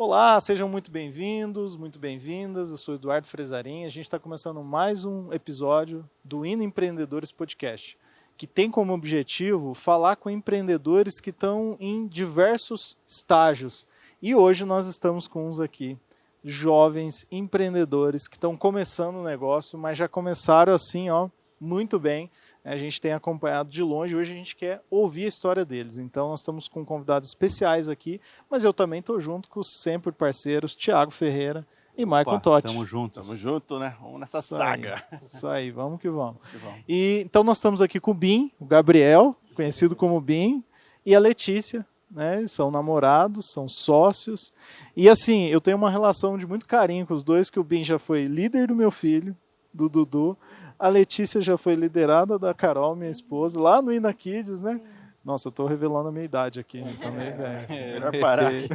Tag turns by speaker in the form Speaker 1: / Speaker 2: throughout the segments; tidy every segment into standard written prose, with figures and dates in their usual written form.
Speaker 1: Olá, sejam muito bem-vindos, muito bem-vindas. Eu sou Eduardo Fresarim. A gente está começando mais um episódio do Indo Empreendedores Podcast, que tem como objetivo falar com empreendedores que estão em diversos estágios. E hoje nós estamos com uns aqui, jovens empreendedores que estão começando o negócio, mas já começaram assim, ó, muito bem. A gente tem acompanhado de longe, hoje a gente quer ouvir a história deles. Então nós estamos com convidados especiais aqui, mas eu também estou junto com os sempre parceiros, Thiago Ferreira e Maicon Totti.
Speaker 2: Tamo junto, né? Vamos nessa saga.
Speaker 1: Isso aí, vamos que vamos. E, então nós estamos aqui com o Bim, o Gabriel, conhecido como Bim, e a Letícia, né? São namorados, são sócios. E assim, eu tenho uma relação de muito carinho com os dois, que o Bim já foi líder do meu filho, do Dudu. A Letícia já foi liderada da Carol, minha esposa, lá no Ina Kids, né? Nossa, eu tô revelando a minha idade aqui, né? Tá meio velho.
Speaker 2: Melhor parar aqui.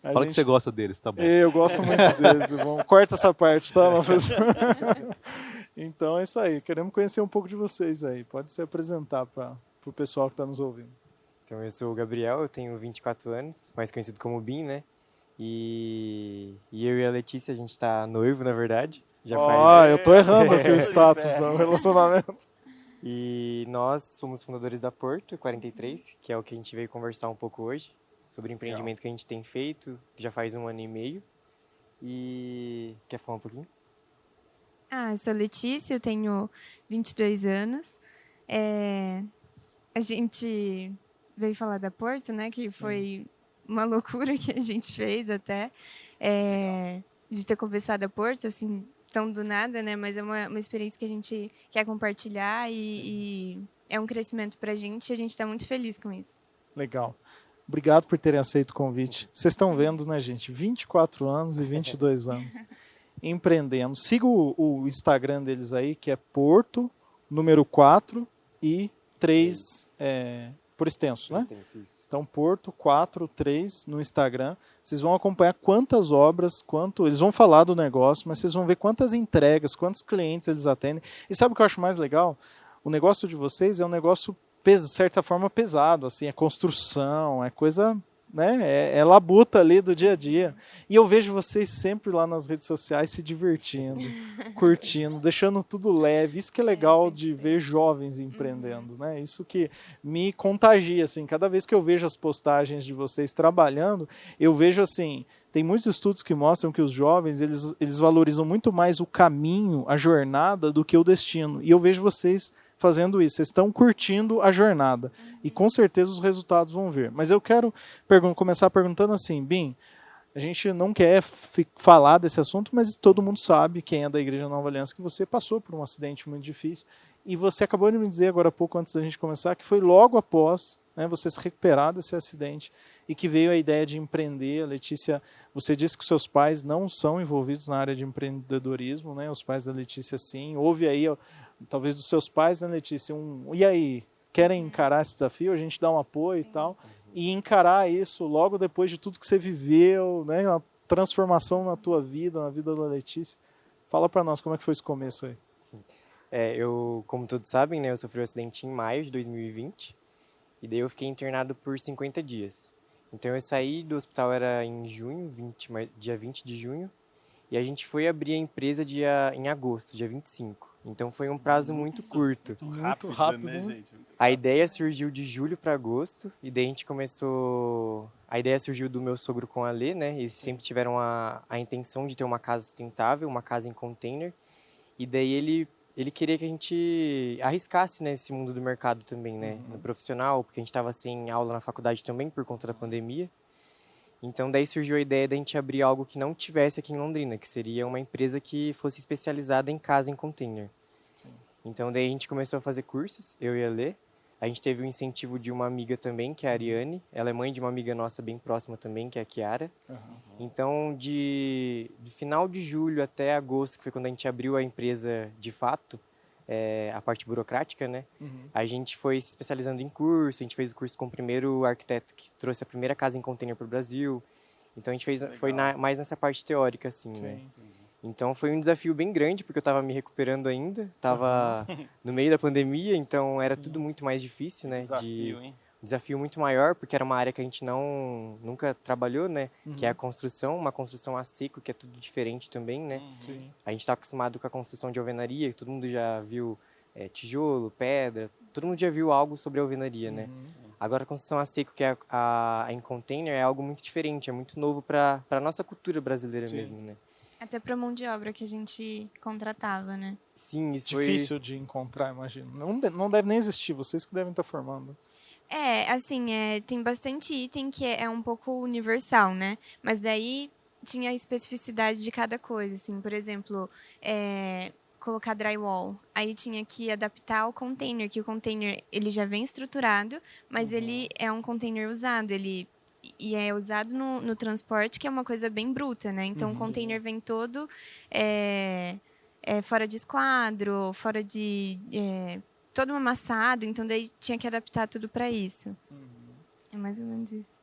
Speaker 3: Fala que você gosta deles, tá bom.
Speaker 1: Eu gosto muito deles. Corta essa parte, tá? Então é isso aí. Queremos conhecer um pouco de vocês aí. Pode se apresentar para o pessoal que está nos ouvindo.
Speaker 4: Então, eu sou o Gabriel, eu tenho 24 anos, mais conhecido como Bim, né? E eu e a Letícia, a gente tá noivo, na verdade.
Speaker 1: Eu tô errando aqui o status do relacionamento.
Speaker 4: E nós somos fundadores da Porto 43, que é o que a gente veio conversar um pouco hoje, sobre o empreendimento que a gente tem feito, que já faz 1 ano e meio. E quer falar um pouquinho?
Speaker 5: Eu sou a Letícia, eu tenho 22 anos. A gente veio falar da Porto, né? Que Sim. Foi uma loucura que a gente fez até. De ter começado a Porto, assim, tão do nada, né? Mas é uma experiência que a gente quer compartilhar e é um crescimento pra gente e a gente está muito feliz com isso.
Speaker 1: Legal. Obrigado por terem aceito o convite. Vocês estão vendo, né, gente? 24 anos e 22 anos. Empreendendo. Siga o Instagram deles aí, que é Porto, número 4 e 3 por extenso, né? Então, Porto 43 no Instagram. Vocês vão acompanhar quantas obras, eles vão falar do negócio, mas vocês vão ver quantas entregas, quantos clientes eles atendem. E sabe o que eu acho mais legal? O negócio de vocês é um negócio, de certa forma, pesado, assim, é construção, é coisa, né? É labuta ali do dia a dia. E eu vejo vocês sempre lá nas redes sociais se divertindo, curtindo, deixando tudo leve. Isso que é legal de ver jovens empreendendo, né? Isso que me contagia, assim. Cada vez que eu vejo as postagens de vocês trabalhando, eu vejo assim, tem muitos estudos que mostram que os jovens, eles valorizam muito mais o caminho, a jornada, do que o destino. E eu vejo vocês fazendo isso, vocês estão curtindo a jornada e com certeza os resultados vão vir. Mas eu quero começar perguntando assim, Bim, a gente não quer falar desse assunto, mas todo mundo sabe, quem é da Igreja Nova Aliança, que você passou por um acidente muito difícil e você acabou de me dizer agora há pouco, antes da gente começar, que foi logo após, né, você se recuperar desse acidente e que veio a ideia de empreender. A Letícia, você disse que seus pais não são envolvidos na área de empreendedorismo, né? Os pais da Letícia sim. Houve aí, talvez dos seus pais, né, Letícia, e aí, querem encarar esse desafio? A gente dá um apoio e tal. E encarar isso logo depois de tudo que você viveu, né? Uma transformação na tua vida, na vida da Letícia. Fala para nós como é que foi esse começo aí.
Speaker 4: Eu, como todos sabem, né, eu sofri um acidente em maio de 2020 e daí eu fiquei internado por 50 dias. Então eu saí do hospital, era em junho, dia 20 de junho, e a gente foi abrir a empresa em agosto, dia 25. Então foi um prazo muito curto.
Speaker 1: Muito rápido,
Speaker 2: né, gente?
Speaker 4: A ideia surgiu de julho para agosto, e daí a gente começou... A ideia surgiu do meu sogro com a Lê, né? Eles sempre tiveram a intenção de ter uma casa sustentável, uma casa em container. E daí ele queria que a gente arriscasse nesse mundo do mercado também, né? No profissional, porque a gente estava sem aula na faculdade também por conta da pandemia. Então daí surgiu a ideia de a gente abrir algo que não tivesse aqui em Londrina, que seria uma empresa que fosse especializada em casa em container. Sim. Então daí a gente começou a fazer cursos, eu e a Lê. A gente teve o incentivo de uma amiga também, que é a Ariane. Ela é mãe de uma amiga nossa bem próxima também, que é a Kiara. Então, de final de julho até agosto, que foi quando a gente abriu a empresa de fato, a parte burocrática, né? A gente foi se especializando em curso, a gente fez o curso com o primeiro arquiteto que trouxe a primeira casa em container para o Brasil. Então, a gente foi mais nessa parte teórica, assim, né? Então foi um desafio bem grande, porque eu estava me recuperando ainda, estava no meio da pandemia, então era tudo muito mais difícil, né?
Speaker 2: Desafio, hein?
Speaker 4: desafio muito maior, porque era uma área que a gente nunca trabalhou, né? Que é a construção, uma construção a seco, que é tudo diferente também, né?
Speaker 1: Sim.
Speaker 4: A gente está acostumado com a construção de alvenaria, que todo mundo já viu tijolo, pedra, todo mundo já viu algo sobre alvenaria, né? Agora a construção a seco, que é em container, é algo muito diferente, é muito novo para a nossa cultura brasileira mesmo, né?
Speaker 5: Até para mão de obra que a gente contratava, né?
Speaker 4: Sim, isso
Speaker 1: Difícil de encontrar, imagino. Não deve nem existir, vocês que devem estar formando.
Speaker 5: Assim, tem bastante item que é um pouco universal, né? Mas daí tinha a especificidade de cada coisa, assim, por exemplo, colocar drywall. Aí tinha que adaptar ao container, que o container ele já vem estruturado, mas ele é um container usado, e é usado no transporte, que é uma coisa bem bruta, né? Então o container vem todo fora de esquadro, fora de todo amassado, então daí tinha que adaptar tudo para isso. É mais ou menos isso.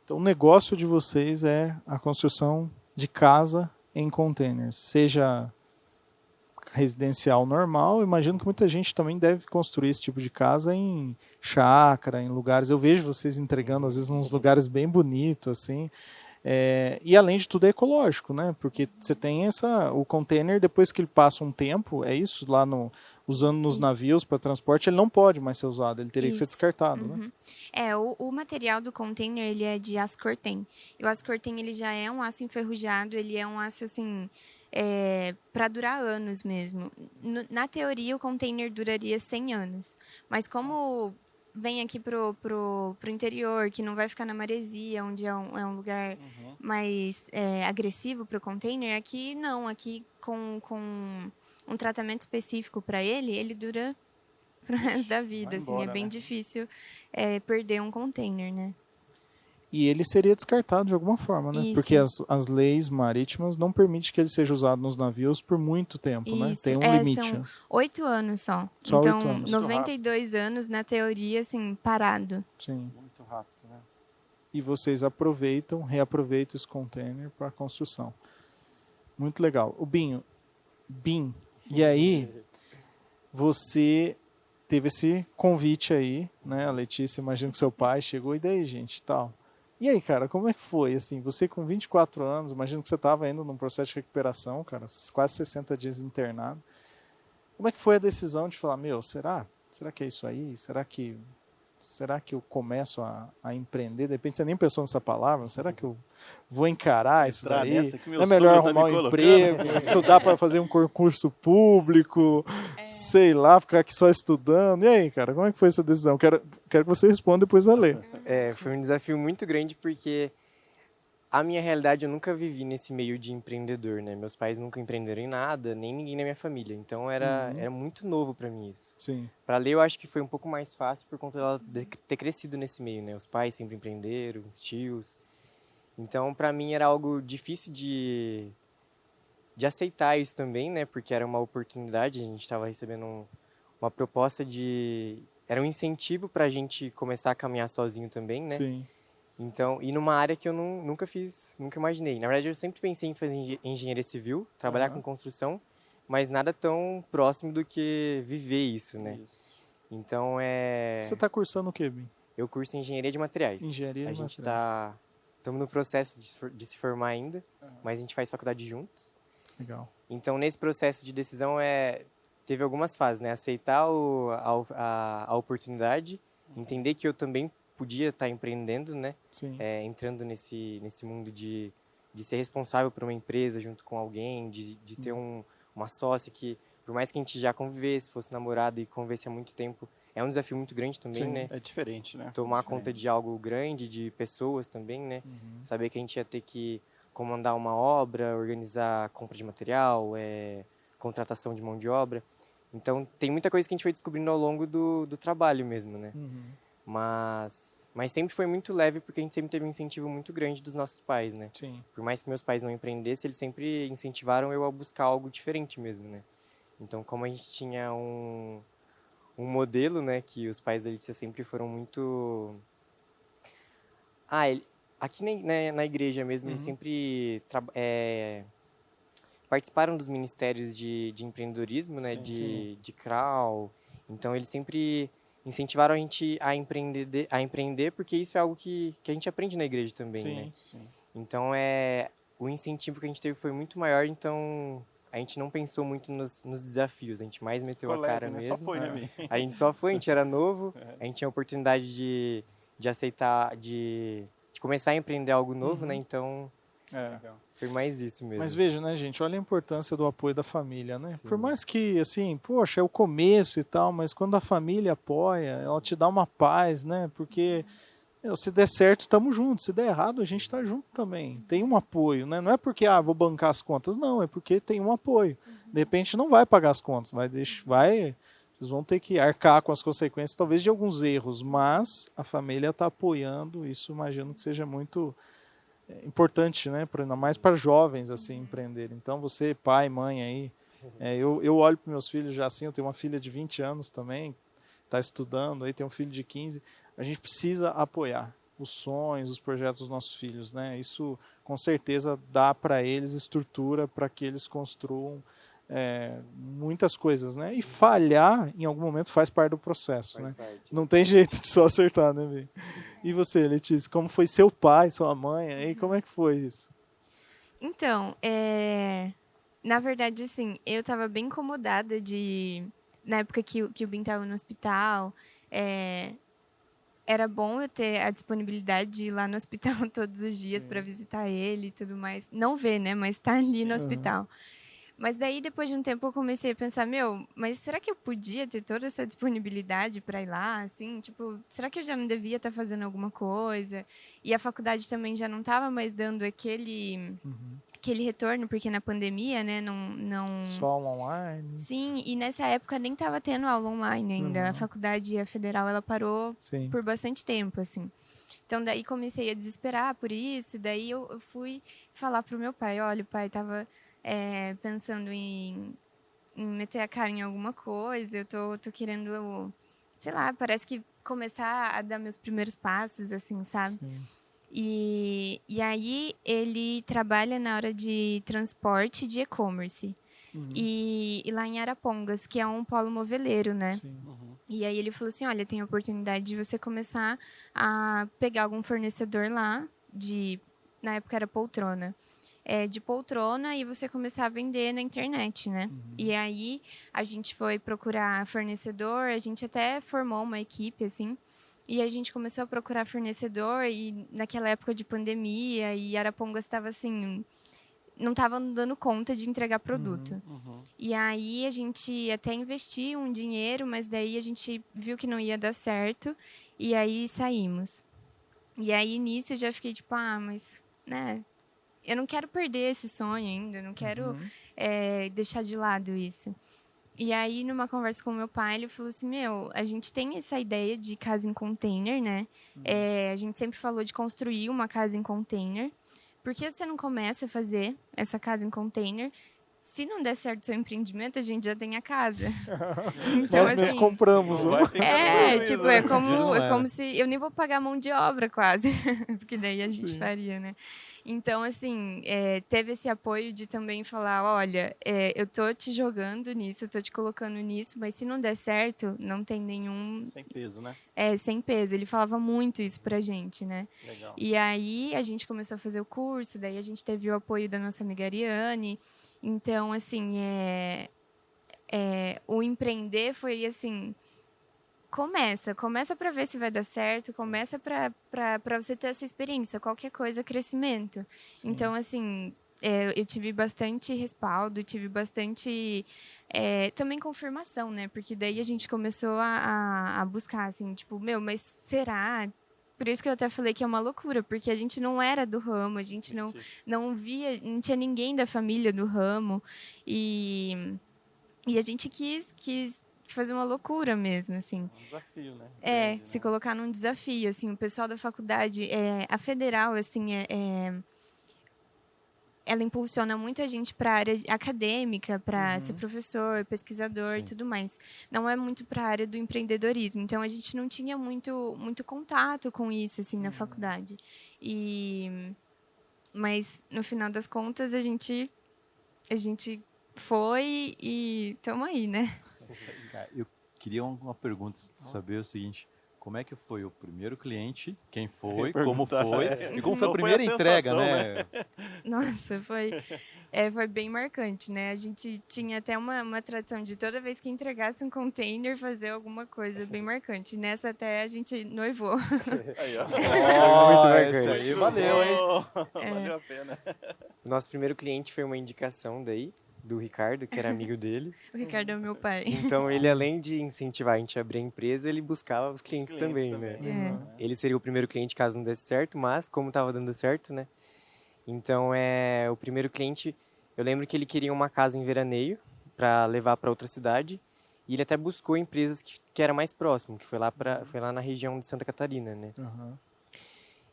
Speaker 1: Então, o negócio de vocês é a construção de casa em containers, seja residencial normal. Imagino que muita gente também deve construir esse tipo de casa em chácara, em lugares. Eu vejo vocês entregando às vezes nos lugares bem bonitos, assim. E além de tudo é ecológico, né? Porque você tem o container, depois que ele passa um tempo, é isso lá usando nos navios para transporte, ele não pode mais ser usado, ele teria que ser descartado, né?
Speaker 5: O material do container, ele é de aço cortem. E o aço cortem, ele já é um aço enferrujado, ele é um aço, assim, para durar anos mesmo. Na teoria, o container duraria 100 anos. Mas como vem aqui pro interior, que não vai ficar na maresia, onde é um lugar mais agressivo para o container, aqui não. Aqui, com um tratamento específico para ele dura pro resto da vida. Assim,
Speaker 2: embora,
Speaker 5: é bem
Speaker 2: né?
Speaker 5: difícil perder um container, né?
Speaker 1: E ele seria descartado de alguma forma, né?
Speaker 5: Isso.
Speaker 1: Porque as leis marítimas não permitem que ele seja usado nos navios por muito tempo, né?
Speaker 5: Isso.
Speaker 1: Tem um limite.
Speaker 5: São 8 anos só.
Speaker 1: Só
Speaker 5: Então,
Speaker 1: 8 anos.
Speaker 5: 92 anos, na teoria, assim, parado.
Speaker 1: Sim.
Speaker 2: Muito rápido, né?
Speaker 1: E vocês reaproveitam esse container para construção. Muito legal. O Binho, e aí você teve esse convite aí, né? A Letícia, imagino que seu pai chegou, e daí, gente, tal. E aí, cara, como é que foi? Assim, você com 24 anos, imagino que você estava ainda num processo de recuperação, cara, quase 60 dias internado. Como é que foi a decisão de falar, será? Será que é isso aí? Será que eu começo a empreender? De repente você nem pensou nessa palavra. Será que eu vou encarar isso
Speaker 2: Entrar
Speaker 1: daí?
Speaker 2: nessa que meu
Speaker 1: Não é melhor
Speaker 2: sonho tá
Speaker 1: arrumar
Speaker 2: me
Speaker 1: um
Speaker 2: colocando?
Speaker 1: emprego, estudar para fazer um concurso público, sei lá, ficar aqui só estudando. E aí, cara, como é que foi essa decisão? Quero que você responda depois da lei.
Speaker 4: Foi um desafio muito grande, porque a minha realidade eu nunca vivi nesse meio de empreendedor, né? Meus pais nunca empreenderam em nada, nem ninguém na minha família. Então era muito novo para mim isso.
Speaker 1: Sim.
Speaker 4: Para ler eu acho que foi um pouco mais fácil por conta dela ter crescido nesse meio, né? Os pais sempre empreenderam, os tios. Então para mim era algo difícil de aceitar isso também, né? Porque era uma oportunidade, a gente estava recebendo uma proposta era um incentivo para a gente começar a caminhar sozinho também, né?
Speaker 1: Sim.
Speaker 4: Então, e numa área que eu nunca imaginei. Na verdade, eu sempre pensei em fazer engenharia civil, trabalhar com construção, mas nada tão próximo do que viver isso, né?
Speaker 2: Isso.
Speaker 4: Então,
Speaker 1: Você está cursando o quê, Bim?
Speaker 4: eu curso engenharia de materiais.
Speaker 1: Engenharia de
Speaker 4: A gente
Speaker 1: materiais.
Speaker 4: estamos no processo de se formar ainda, mas a gente faz faculdade juntos.
Speaker 1: Legal.
Speaker 4: Então, nesse processo de decisão, teve algumas fases, né? Aceitar a oportunidade, entender que eu também podia estar empreendendo, né?
Speaker 1: Sim.
Speaker 4: Entrando nesse mundo de ser responsável por uma empresa junto com alguém, de ter uma sócia que, por mais que a gente já convivesse, fosse namorado e convivesse há muito tempo, é um desafio muito grande também,
Speaker 1: Sim.
Speaker 4: né?
Speaker 2: É diferente, né?
Speaker 4: Tomar
Speaker 2: Diferente.
Speaker 4: conta de algo grande, de pessoas também, né? Saber que a gente ia ter que comandar uma obra, organizar compra de material, contratação de mão de obra. Então, tem muita coisa que a gente foi descobrindo ao longo do trabalho mesmo, né? Mas sempre foi muito leve, porque a gente sempre teve um incentivo muito grande dos nossos pais, né?
Speaker 1: Sim.
Speaker 4: Por mais que meus pais não empreendessem, eles sempre incentivaram eu a buscar algo diferente mesmo, né? Então, como a gente tinha um modelo, né, que os pais da Letícia sempre foram muito... Aqui na igreja mesmo, eles sempre participaram dos ministérios de empreendedorismo, né,
Speaker 2: Sim.
Speaker 4: de CRAU. Então, eles sempre incentivaram a gente a empreender, porque isso é algo que a gente aprende na igreja também, né?
Speaker 2: Sim.
Speaker 4: Então, o incentivo que a gente teve foi muito maior, então a gente não pensou muito nos desafios, a gente mais meteu a cara
Speaker 2: né?
Speaker 4: mesmo.
Speaker 2: Só foi, né, Mi?
Speaker 4: A gente só foi, a gente era novo, a gente tinha a oportunidade de aceitar, de começar a empreender algo novo, né? Então, foi mais isso mesmo.
Speaker 1: Mas veja, né, gente, olha a importância do apoio da família, né?
Speaker 4: Sim.
Speaker 1: Por mais que, assim, poxa, é o começo e tal, mas quando a família apoia, ela te dá uma paz, né? Porque se der certo, estamos juntos. Se der errado, a gente está junto também. Tem um apoio, né? Não é porque, vou bancar as contas. Não, é porque tem um apoio. De repente não vai pagar as contas, vocês vão ter que arcar com as consequências, talvez, de alguns erros, mas a família está apoiando. Isso imagino que seja muito importante, né? Ainda mais para jovens, assim, empreenderem. Então, você, pai, mãe aí, eu olho para meus filhos já assim, eu tenho uma filha de 20 anos também, está estudando, aí tem um filho de 15. A gente precisa apoiar os sonhos, os projetos dos nossos filhos, né? Isso, com certeza, dá para eles estrutura para que eles construam muitas coisas, né? E falhar, em algum momento, faz parte do processo, né? Não tem jeito de só acertar, né, Bê? E você, Letícia, como foi seu pai, sua mãe, aí como é que foi isso?
Speaker 5: Então, na verdade, assim, eu estava bem incomodada na época que o Bin estava no hospital, era bom eu ter a disponibilidade de ir lá no hospital todos os dias para visitar ele e tudo mais. Não ver, né? Mas estar ali no hospital. Mas daí, depois de um tempo, eu comecei a pensar, mas será que eu podia ter toda essa disponibilidade para ir lá, assim? Tipo, será que eu já não devia estar fazendo alguma coisa? E a faculdade também já não estava mais dando aquele retorno, porque na pandemia, né, não...
Speaker 1: Só aula online?
Speaker 5: Sim, e nessa época nem estava tendo aula online ainda. A faculdade, a federal, ela parou por bastante tempo, assim. Então, daí comecei a desesperar por isso, daí eu fui falar pro meu pai, olha, o pai estava pensando em meter a cara em alguma coisa, eu tô querendo, sei lá, parece que começar a dar meus primeiros passos, assim, sabe?
Speaker 1: Sim.
Speaker 5: E aí ele trabalha na área de transporte de e-commerce. E lá em Arapongas, que é um polo moveleiro, né?
Speaker 1: Sim.
Speaker 5: E aí ele falou assim, olha, tem a oportunidade de você começar a pegar algum fornecedor lá, na época era poltrona, de poltrona, e você começar a vender na internet, né? E aí a gente foi procurar fornecedor, a gente até formou uma equipe, assim, e a gente começou a procurar fornecedor, e naquela época de pandemia, e Arapongas estava assim, não estava dando conta de entregar produto. E aí a gente até investiu um dinheiro, mas daí a gente viu que não ia dar certo, e aí saímos. E aí nisso eu já fiquei tipo, mas, né, eu não quero perder esse sonho ainda, eu não quero deixar de lado isso. E aí, numa conversa com meu pai, ele falou assim, a gente tem essa ideia de casa em container, né? A gente sempre falou de construir uma casa em container. Por que você não começa a fazer essa casa em container? Se não der certo o seu empreendimento, a gente já tem a casa. Então,
Speaker 1: Nós mesmos compramos.
Speaker 5: é como se... Eu nem vou pagar mão de obra, quase. Porque daí a gente faria, né? Então, assim, teve esse apoio de também falar, olha, eu tô te jogando nisso, eu tô te colocando nisso, mas se não der certo, não tem nenhum...
Speaker 2: Sem peso, né?
Speaker 5: Sem peso. Ele falava muito isso pra gente, né?
Speaker 2: Legal.
Speaker 5: E aí, a gente começou a fazer o curso, daí a gente teve o apoio da nossa amiga Ariane. Então, assim, o empreender foi, assim... Começa para ver se vai dar certo, começa para você ter essa experiência, qualquer coisa, crescimento. Sim. Então, assim, eu tive bastante respaldo, tive bastante também confirmação, né? Porque daí a gente começou a buscar, assim, tipo, mas será? Por isso que eu até falei que é uma loucura, porque a gente não era do ramo, a gente não via, não tinha ninguém da família do ramo, e a gente quis fazer uma loucura mesmo, assim.
Speaker 2: Um desafio, né? Grande,
Speaker 5: se colocar num desafio, assim. O pessoal da faculdade, a federal, assim, ela impulsiona muita gente para a área acadêmica, para ser professor, pesquisador e tudo mais. Não é muito para a área do empreendedorismo. Então, a gente não tinha muito contato com isso, assim, na faculdade. Mas, no final das contas, a gente foi e estamos aí, né?
Speaker 3: Eu queria uma pergunta, saber o seguinte, como é que foi o primeiro cliente, quem foi, como foi, e como foi a
Speaker 2: Qual foi
Speaker 3: primeira
Speaker 2: a
Speaker 3: entrega,
Speaker 2: sensação,
Speaker 3: né?
Speaker 5: Nossa, foi bem marcante, né? A gente tinha até uma tradição de toda vez que entregasse um container, fazer alguma coisa bem marcante. Nessa até a gente noivou.
Speaker 2: Aí, ó.
Speaker 4: Muito bacana.
Speaker 3: Esse aí valeu, hein?
Speaker 2: Valeu a pena.
Speaker 4: O nosso primeiro cliente foi uma indicação daí, do Ricardo, que era amigo dele.
Speaker 5: O Ricardo é o meu pai.
Speaker 4: Então, ele, além de incentivar a gente a abrir a empresa, ele buscava os clientes também, né? Ele seria o primeiro cliente caso não desse certo, mas como estava dando certo, né? Então, o primeiro cliente, eu lembro que ele queria uma casa em Veraneio para levar para outra cidade. E ele até buscou empresas que era mais próximo, que foi lá na região de Santa Catarina, né?
Speaker 1: Aham.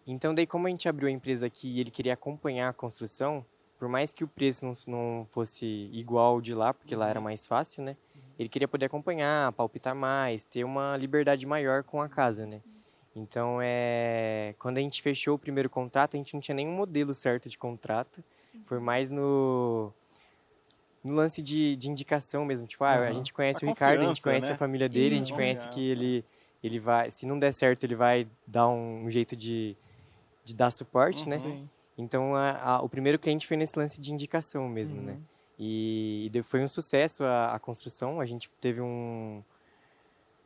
Speaker 4: Então, daí, como a gente abriu a empresa aqui e ele queria acompanhar a construção, por mais que o preço não fosse igual de lá, porque lá era mais fácil, né? Ele queria poder acompanhar, palpitar mais, ter uma liberdade maior com a casa, né? Então, quando a gente fechou o primeiro contrato, a gente não tinha nenhum modelo certo de contrato. Foi mais no lance de indicação mesmo. Tipo, a gente conhece
Speaker 2: A
Speaker 4: o Ricardo, a gente
Speaker 2: confiança,
Speaker 4: conhece
Speaker 2: né?
Speaker 4: a família dele, a gente
Speaker 5: Isso.
Speaker 4: conhece que
Speaker 2: Confiança.
Speaker 4: ele vai... Se não der certo, ele vai dar um jeito de dar suporte, né?
Speaker 1: Sim.
Speaker 4: Então, o primeiro cliente foi nesse lance de indicação mesmo, né? E foi um sucesso a construção. A gente teve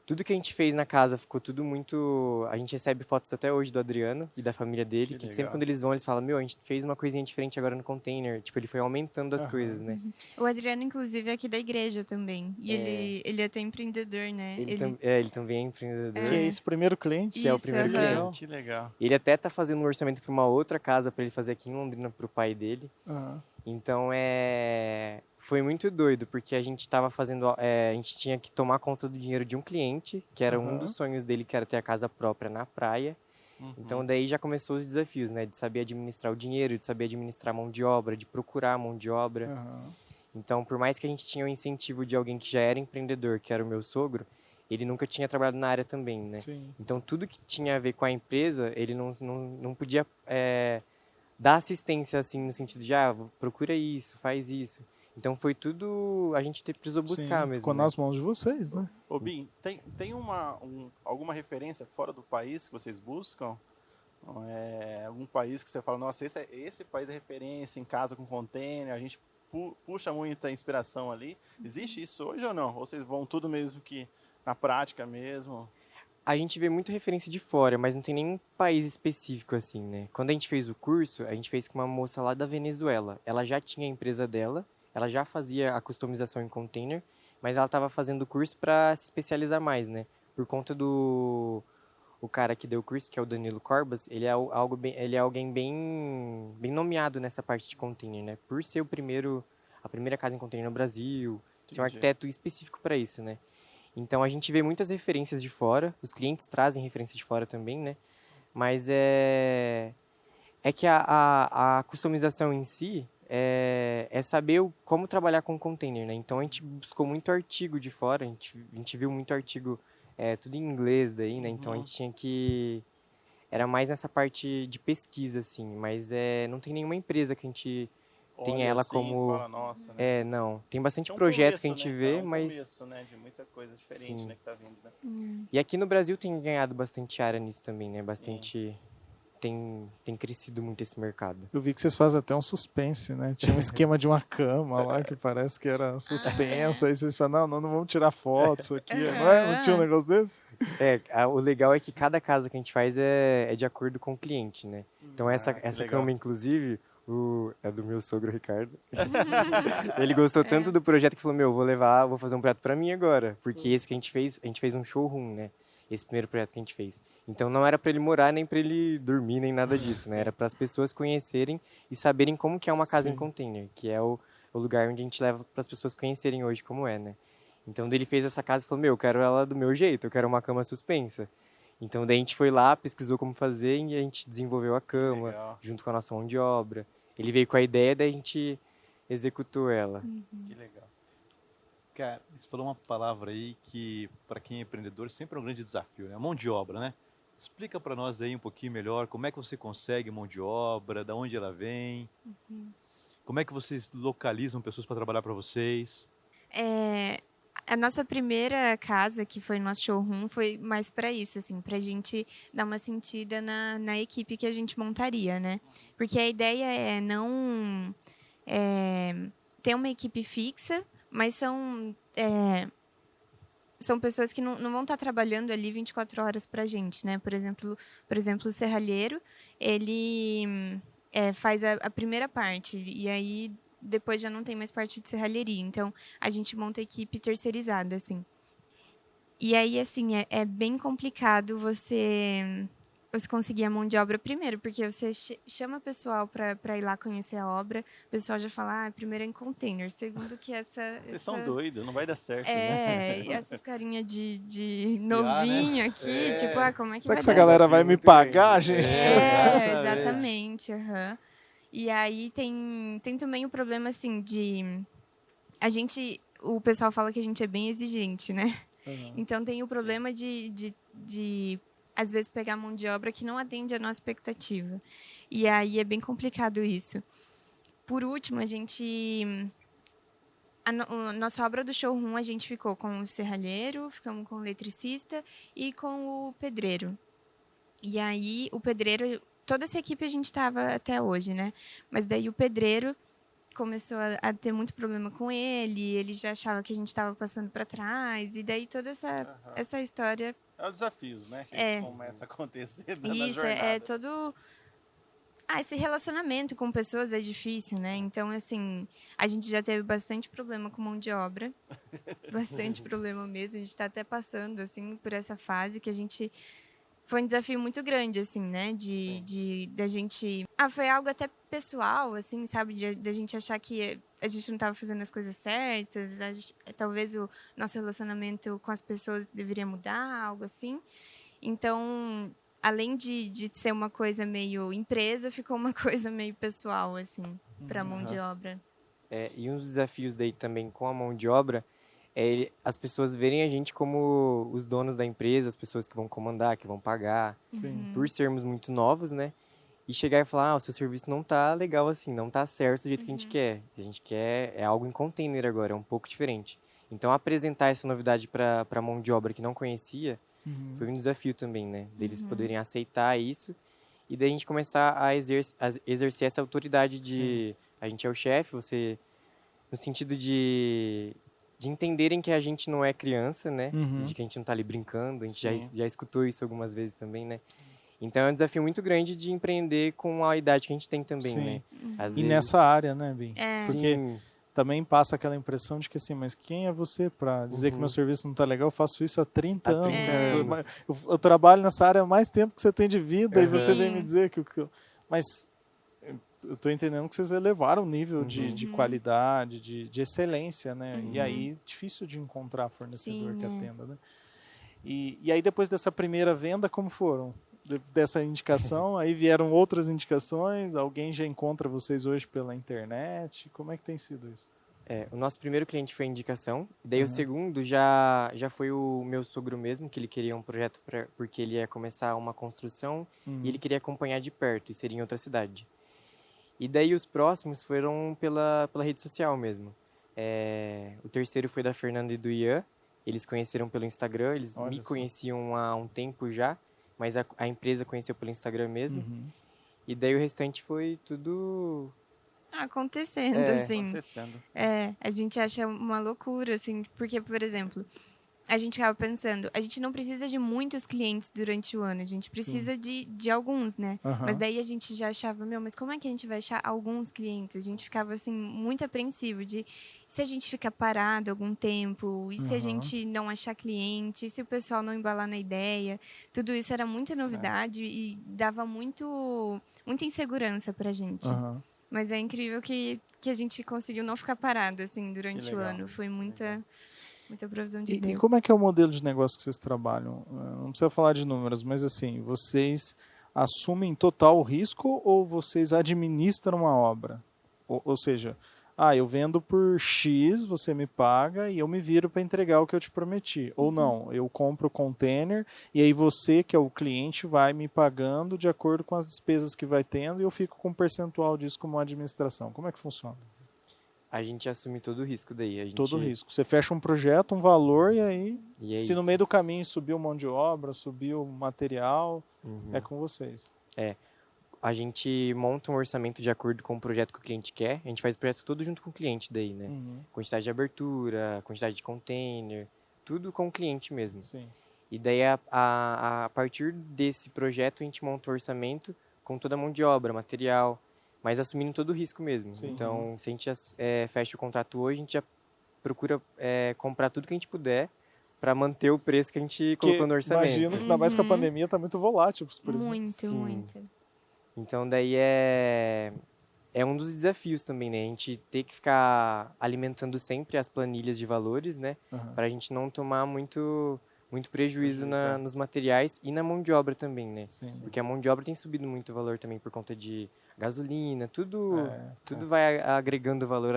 Speaker 4: tudo que a gente fez na casa ficou tudo muito... A gente recebe fotos até hoje do Adriano e da família dele, que sempre
Speaker 2: legal.
Speaker 4: quando eles vão, eles falam, a gente fez uma coisinha diferente agora no container. Tipo, ele foi aumentando as coisas, né?
Speaker 5: O Adriano, inclusive, é aqui da igreja também. E ele é até empreendedor, né?
Speaker 4: Ele também é empreendedor.
Speaker 1: Que é esse primeiro cliente?
Speaker 4: Que é o
Speaker 5: Isso,
Speaker 4: primeiro
Speaker 5: aham.
Speaker 4: cliente.
Speaker 2: Que legal.
Speaker 4: Ele até tá fazendo um orçamento para uma outra casa para ele fazer aqui em Londrina pro pai dele.
Speaker 1: Aham.
Speaker 4: Então foi muito doido, porque a gente tava fazendo. A gente tinha que tomar conta do dinheiro de um cliente, que era um dos sonhos dele, que era ter a casa própria na praia. Então daí já começou os desafios, né? De saber administrar o dinheiro, de saber administrar a mão de obra, de procurar a mão de obra.
Speaker 1: Aham.
Speaker 4: Então, por mais que a gente tinha o incentivo de alguém que já era empreendedor, que era o meu sogro, ele nunca tinha trabalhado na área também, né?
Speaker 1: Sim.
Speaker 4: Então, tudo que tinha a ver com a empresa, ele não podia dar assistência, assim, no sentido de, procura isso, faz isso. Então, foi tudo... A gente precisou buscar
Speaker 1: Sim,
Speaker 4: mesmo,
Speaker 1: ficou
Speaker 4: né?
Speaker 1: nas mãos de vocês, né?
Speaker 2: Ô, Bim, tem alguma referência fora do país que vocês buscam? Algum país que você fala, nossa, esse país é referência em casa com container, a gente puxa muita inspiração ali. Existe isso hoje ou não? Ou vocês vão tudo mesmo que na prática mesmo?
Speaker 4: A gente vê muita referência de fora, mas não tem nenhum país específico, assim, né? Quando a gente fez o curso, a gente fez com uma moça lá da Venezuela. Ela já tinha a empresa dela, ela já fazia a customização em container, mas ela estava fazendo o curso para se especializar mais, né? Por conta o cara que deu o curso, que é o Danilo Corbas, ele é alguém bem nomeado nessa parte de container, né? Por ser a primeira casa em container no Brasil, ser um
Speaker 2: Entendi.
Speaker 4: arquiteto específico para isso, né? Então a gente vê muitas referências de fora, os clientes trazem referências de fora também, né? Mas é que a customização em si é saber como trabalhar com container, né? Então a gente buscou muito artigo de fora, a gente viu muito artigo tudo em inglês daí, né? Então a gente tinha que... Era mais nessa parte de pesquisa, assim, mas não tem nenhuma empresa que a gente tem
Speaker 2: Olha
Speaker 4: ela
Speaker 2: assim,
Speaker 4: como...
Speaker 2: fala, nossa, né?
Speaker 4: Não. Tem bastante
Speaker 2: É um
Speaker 4: projeto que a
Speaker 2: começo,
Speaker 4: gente
Speaker 2: né?
Speaker 4: vê,
Speaker 2: É um
Speaker 4: mas...
Speaker 2: começo, né? De muita coisa diferente,
Speaker 4: Sim.
Speaker 2: né? Que tá vindo, né?
Speaker 4: E aqui no Brasil tem ganhado bastante área nisso também, né? Bastante... Tem crescido muito esse mercado.
Speaker 1: Eu vi que vocês fazem até um suspense, né? Tinha um esquema de uma cama lá que parece que era suspensa. Aí vocês falam, não vamos tirar foto, isso aqui. Não é? Não tinha um negócio desse?
Speaker 4: O legal é que cada casa que a gente faz é de acordo com o cliente, né? Então essa
Speaker 2: legal.
Speaker 4: cama, inclusive, é do meu sogro Ricardo. Ele gostou tanto do projeto que falou, vou fazer um prato pra mim agora. Porque esse que a gente fez um showroom, né? Esse primeiro projeto que a gente fez. Então não era para ele morar, nem para ele dormir, nem nada disso, né? Era para as pessoas conhecerem e saberem como que é uma casa em container, que é o lugar onde a gente leva para as pessoas conhecerem hoje como é, né? Então daí ele fez essa casa e falou, eu quero ela do meu jeito, eu quero uma cama suspensa. Então daí a gente foi lá, pesquisou como fazer e a gente desenvolveu a cama,
Speaker 2: legal.
Speaker 4: junto com a nossa mão de obra. Ele veio com a ideia, daí a gente executou ela.
Speaker 2: Que legal.
Speaker 3: Cara, você falou uma palavra aí que, para quem é empreendedor, sempre é um grande desafio, né? A mão de obra, né? Explica para nós aí um pouquinho melhor como é que você consegue mão de obra, da onde ela vem, como é que vocês localizam pessoas para trabalhar para vocês.
Speaker 5: A nossa primeira casa, que foi nosso showroom, foi mais para isso, assim, pra gente dar uma sentida na equipe que a gente montaria, né? Porque a ideia é não ter uma equipe fixa, mas são pessoas que não vão estar trabalhando ali 24 horas pra gente, né? Por exemplo, o serralheiro, ele faz a primeira parte, e aí depois já não tem mais parte de serralheria. Então, a gente monta a equipe terceirizada, assim. E aí, assim, é bem complicado você conseguir a mão de obra primeiro, porque você chama o pessoal para ir lá conhecer a obra, o pessoal já fala, primeiro é em container, segundo que
Speaker 2: Vocês são doidos, não vai dar certo, né?
Speaker 5: e essas carinhas de
Speaker 3: né?
Speaker 5: novinho aqui, tipo, como é que
Speaker 1: Será
Speaker 5: vai
Speaker 1: que essa
Speaker 5: dar
Speaker 1: galera
Speaker 5: certo?
Speaker 1: vai me
Speaker 3: Muito
Speaker 1: pagar,
Speaker 3: grande.
Speaker 1: gente?
Speaker 5: Exatamente, aham. E aí tem também o problema, assim, o pessoal fala que a gente é bem exigente, né? Então, tem o problema de, às vezes, pegar mão de obra que não atende a nossa expectativa. E aí é bem complicado isso. Por último, a nossa obra do showroom, a gente ficou com o serralheiro, ficamos com o eletricista e com o pedreiro. E aí, o pedreiro... Toda essa equipe a gente estava até hoje, né? Mas daí o pedreiro começou a ter muito problema com ele já achava que a gente estava passando para trás, e daí toda essa história...
Speaker 2: É os desafios, né? Que começa a acontecer na
Speaker 5: Isso,
Speaker 2: jornada.
Speaker 5: todo... esse relacionamento com pessoas é difícil, né? Então, assim, a gente já teve bastante problema com mão de obra. Bastante problema mesmo. A gente está até passando, assim, por essa fase que a gente... Foi um desafio muito grande, assim, né? Da gente... foi algo até pessoal, assim, sabe? Da gente achar que a gente não estava fazendo as coisas certas. Talvez o nosso relacionamento com as pessoas deveria mudar, algo assim. Então, além de ser uma coisa meio empresa, ficou uma coisa meio pessoal, assim, para a mão de obra.
Speaker 4: E um dos desafios daí também com a mão de obra é as pessoas verem a gente como os donos da empresa, as pessoas que vão comandar, que vão pagar.
Speaker 1: Sim.
Speaker 4: Por sermos muito novos, né? E chegar e falar, o seu serviço não tá legal assim, não tá certo do jeito que a gente quer. A gente quer algo em container agora, é um pouco diferente. Então, apresentar essa novidade para a mão de obra que não conhecia foi um desafio também, né? Deles poderem aceitar isso e daí a gente começar a exercer essa autoridade de... A gente é o chefe, você... No sentido de entenderem que a gente não é criança, né? De que a gente não tá ali brincando. A gente já escutou isso algumas vezes também, né? Então é um desafio muito grande de empreender com a idade que a gente tem também, né? Às
Speaker 1: E
Speaker 4: vezes...
Speaker 1: nessa área, né, Bim? Porque
Speaker 4: Sim.
Speaker 1: também passa aquela impressão de que assim, mas quem é você para dizer que meu serviço não está legal? Eu faço isso há 30 anos.
Speaker 4: 30 anos.
Speaker 1: Eu trabalho nessa área há mais tempo que você tem de vida e você vem me dizer que... Mas eu estou entendendo que vocês elevaram o nível de qualidade, de excelência, né? E aí, difícil de encontrar fornecedor que atenda, né? E aí, depois dessa primeira venda, como foram? Dessa indicação, aí vieram outras indicações? Alguém já encontra vocês hoje pela internet? Como é que tem sido isso?
Speaker 4: O nosso primeiro cliente foi a indicação. Daí o segundo já foi o meu sogro mesmo, que ele queria um projeto porque ele ia começar uma construção e ele queria acompanhar de perto, e seria em outra cidade. E daí os próximos foram pela rede social mesmo. O terceiro foi da Fernanda e do Ian. Eles conheceram pelo Instagram, eles me conheciam há um tempo já, mas a empresa conheceu pelo Instagram mesmo. E daí o restante foi tudo...
Speaker 5: Acontecendo, assim.
Speaker 2: Acontecendo.
Speaker 5: A gente acha uma loucura, assim, porque, por exemplo, a gente acaba pensando, a gente não precisa de muitos clientes durante o ano, a gente precisa de alguns, né? Mas daí a gente já achava, mas como é que a gente vai achar alguns clientes? A gente ficava, assim, muito apreensivo de se a gente ficar parado algum tempo, e se a gente não achar cliente, e se o pessoal não embalar na ideia. Tudo isso era muita novidade e dava muita insegurança pra gente. Mas é incrível que a gente conseguiu não ficar parado, assim, durante o ano. Foi muita provisão de Deus.
Speaker 1: E como é que é o modelo de negócio que vocês trabalham? Não precisa falar de números, mas assim, vocês assumem total risco ou vocês administram a obra? Ou seja, eu vendo por X, você me paga e eu me viro para entregar o que eu te prometi. Ou não, eu compro o container e aí você, que é o cliente, vai me pagando de acordo com as despesas que vai tendo e eu fico com um percentual disso como administração. Como é que funciona?
Speaker 4: A gente assume todo o risco daí. A gente...
Speaker 1: Todo o risco. Você fecha um projeto, um valor, e aí,
Speaker 4: E é
Speaker 1: se no
Speaker 4: isso.
Speaker 1: meio do caminho subiu mão de obra, subiu material,
Speaker 4: Uhum.
Speaker 1: é com vocês.
Speaker 4: A gente monta um orçamento de acordo com o projeto que o cliente quer. A gente faz o projeto todo junto com o cliente daí, né?
Speaker 1: Uhum.
Speaker 4: Quantidade de abertura, quantidade de container, tudo com o cliente mesmo.
Speaker 1: Sim.
Speaker 4: E daí, a partir desse projeto, a gente monta o orçamento com toda a mão de obra, material, mas assumindo todo o risco mesmo.
Speaker 1: Sim.
Speaker 4: Então, se a gente fecha o contrato hoje, a gente já procura comprar tudo que a gente puder para manter o preço que a gente colocou no orçamento.
Speaker 1: Imagino que ainda mais que a
Speaker 5: Uhum.
Speaker 1: pandemia tá muito volátil os preços.
Speaker 5: Muito,
Speaker 4: Sim.
Speaker 5: muito.
Speaker 4: Então, daí é um dos desafios também, né? A gente ter que ficar alimentando sempre as planilhas de valores, né?
Speaker 1: Aham.
Speaker 4: Para a gente não tomar muito prejuízo
Speaker 2: Prejuízo,
Speaker 4: nos materiais e na mão de obra também, né?
Speaker 1: Sim.
Speaker 4: Porque a mão de obra tem subido muito o valor também por conta de gasolina, tudo
Speaker 1: É.
Speaker 4: vai agregando valor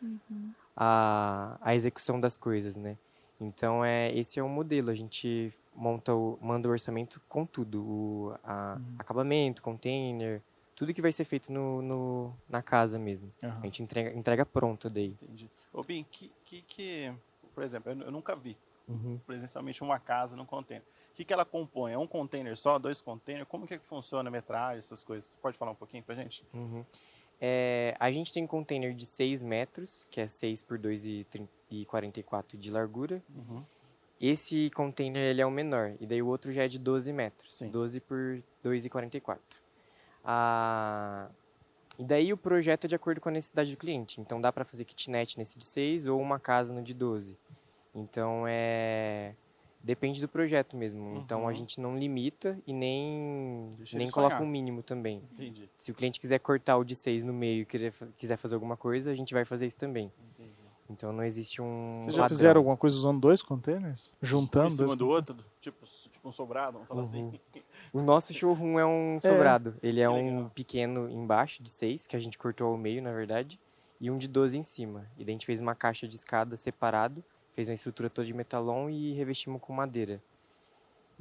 Speaker 5: Uhum.
Speaker 4: à execução das coisas, né? Então, esse é o modelo. A gente manda o orçamento com tudo. Acabamento, container, tudo que vai ser feito na casa mesmo.
Speaker 1: Aham.
Speaker 4: A gente entrega pronto daí.
Speaker 2: Entendi. Ô, Bim, por exemplo, eu nunca vi presencialmente uma casa num container. O que ela compõe? É um container só, 2 containers? Como que funciona a metragem, essas coisas? Você pode falar um pouquinho pra gente?
Speaker 4: Uhum. A gente tem um container de 6 metros, que é 6 por 2,44 de largura.
Speaker 2: Uhum.
Speaker 4: Esse container ele é o menor, e daí o outro já é de 12 metros,
Speaker 2: Sim.
Speaker 4: 12 por 2,44. E daí o projeto é de acordo com a necessidade do cliente. Então dá para fazer kitnet nesse de 6 ou uma casa no de 12. Então depende do projeto mesmo. Então a gente não limita e nem
Speaker 2: Deixa ele
Speaker 4: coloca
Speaker 2: sonhar.
Speaker 4: um mínimo também.
Speaker 2: Entendi.
Speaker 4: Se o cliente quiser cortar o de 6 no meio e quiser fazer alguma coisa, a gente vai fazer isso também.
Speaker 2: Entendi.
Speaker 4: Então não existe um
Speaker 1: Vocês já
Speaker 4: padrão.
Speaker 1: fizeram alguma coisa usando 2 containers?
Speaker 2: Um
Speaker 1: Juntando
Speaker 2: em cima
Speaker 1: 2
Speaker 2: do outro, tipo um sobrado, vamos falar
Speaker 4: Uhum.
Speaker 2: assim.
Speaker 4: O nosso showroom é um sobrado. Ele é
Speaker 2: Que
Speaker 4: um
Speaker 2: legal.
Speaker 4: pequeno embaixo, de 6, que a gente cortou ao meio, na verdade, e um de 12 em cima. E daí a gente fez uma caixa de escada separado, fez uma estrutura toda de metalon e revestimos com madeira.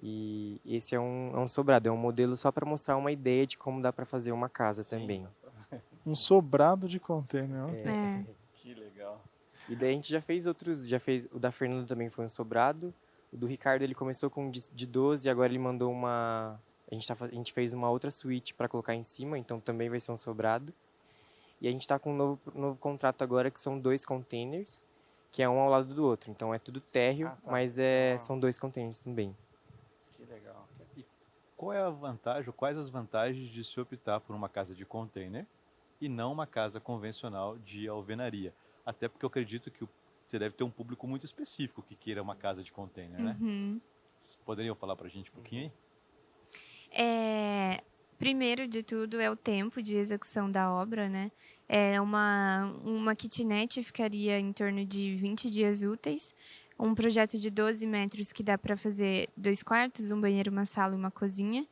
Speaker 4: E esse é um sobrado, é um modelo só para mostrar uma ideia de como dá para fazer uma casa
Speaker 2: Sim.
Speaker 4: também.
Speaker 1: Um sobrado de container. Ó.
Speaker 5: É.
Speaker 2: Que legal.
Speaker 4: E daí a gente já fez o da Fernanda também foi um sobrado, o do Ricardo ele começou com de 12 e agora ele mandou a gente fez uma outra suíte para colocar em cima, então também vai ser um sobrado. E a gente está com um novo contrato agora que são 2 containers, que é um ao lado do outro. Então é tudo térreo,
Speaker 2: Ah, tá.
Speaker 4: mas são 2 containers também.
Speaker 2: Que legal.
Speaker 3: Qual é a vantagem, ou quais as vantagens de se optar por uma casa de container e não uma casa convencional de alvenaria? Até porque eu acredito que você deve ter um público muito específico que queira uma casa de container, né?
Speaker 5: Uhum.
Speaker 3: Vocês poderiam falar pra gente um pouquinho aí?
Speaker 5: Primeiro de tudo é o tempo de execução da obra, né? Uma kitnet ficaria em torno de 20 dias úteis. Um projeto de 12 metros que dá para fazer 2 quartos, um banheiro, uma sala e uma cozinha.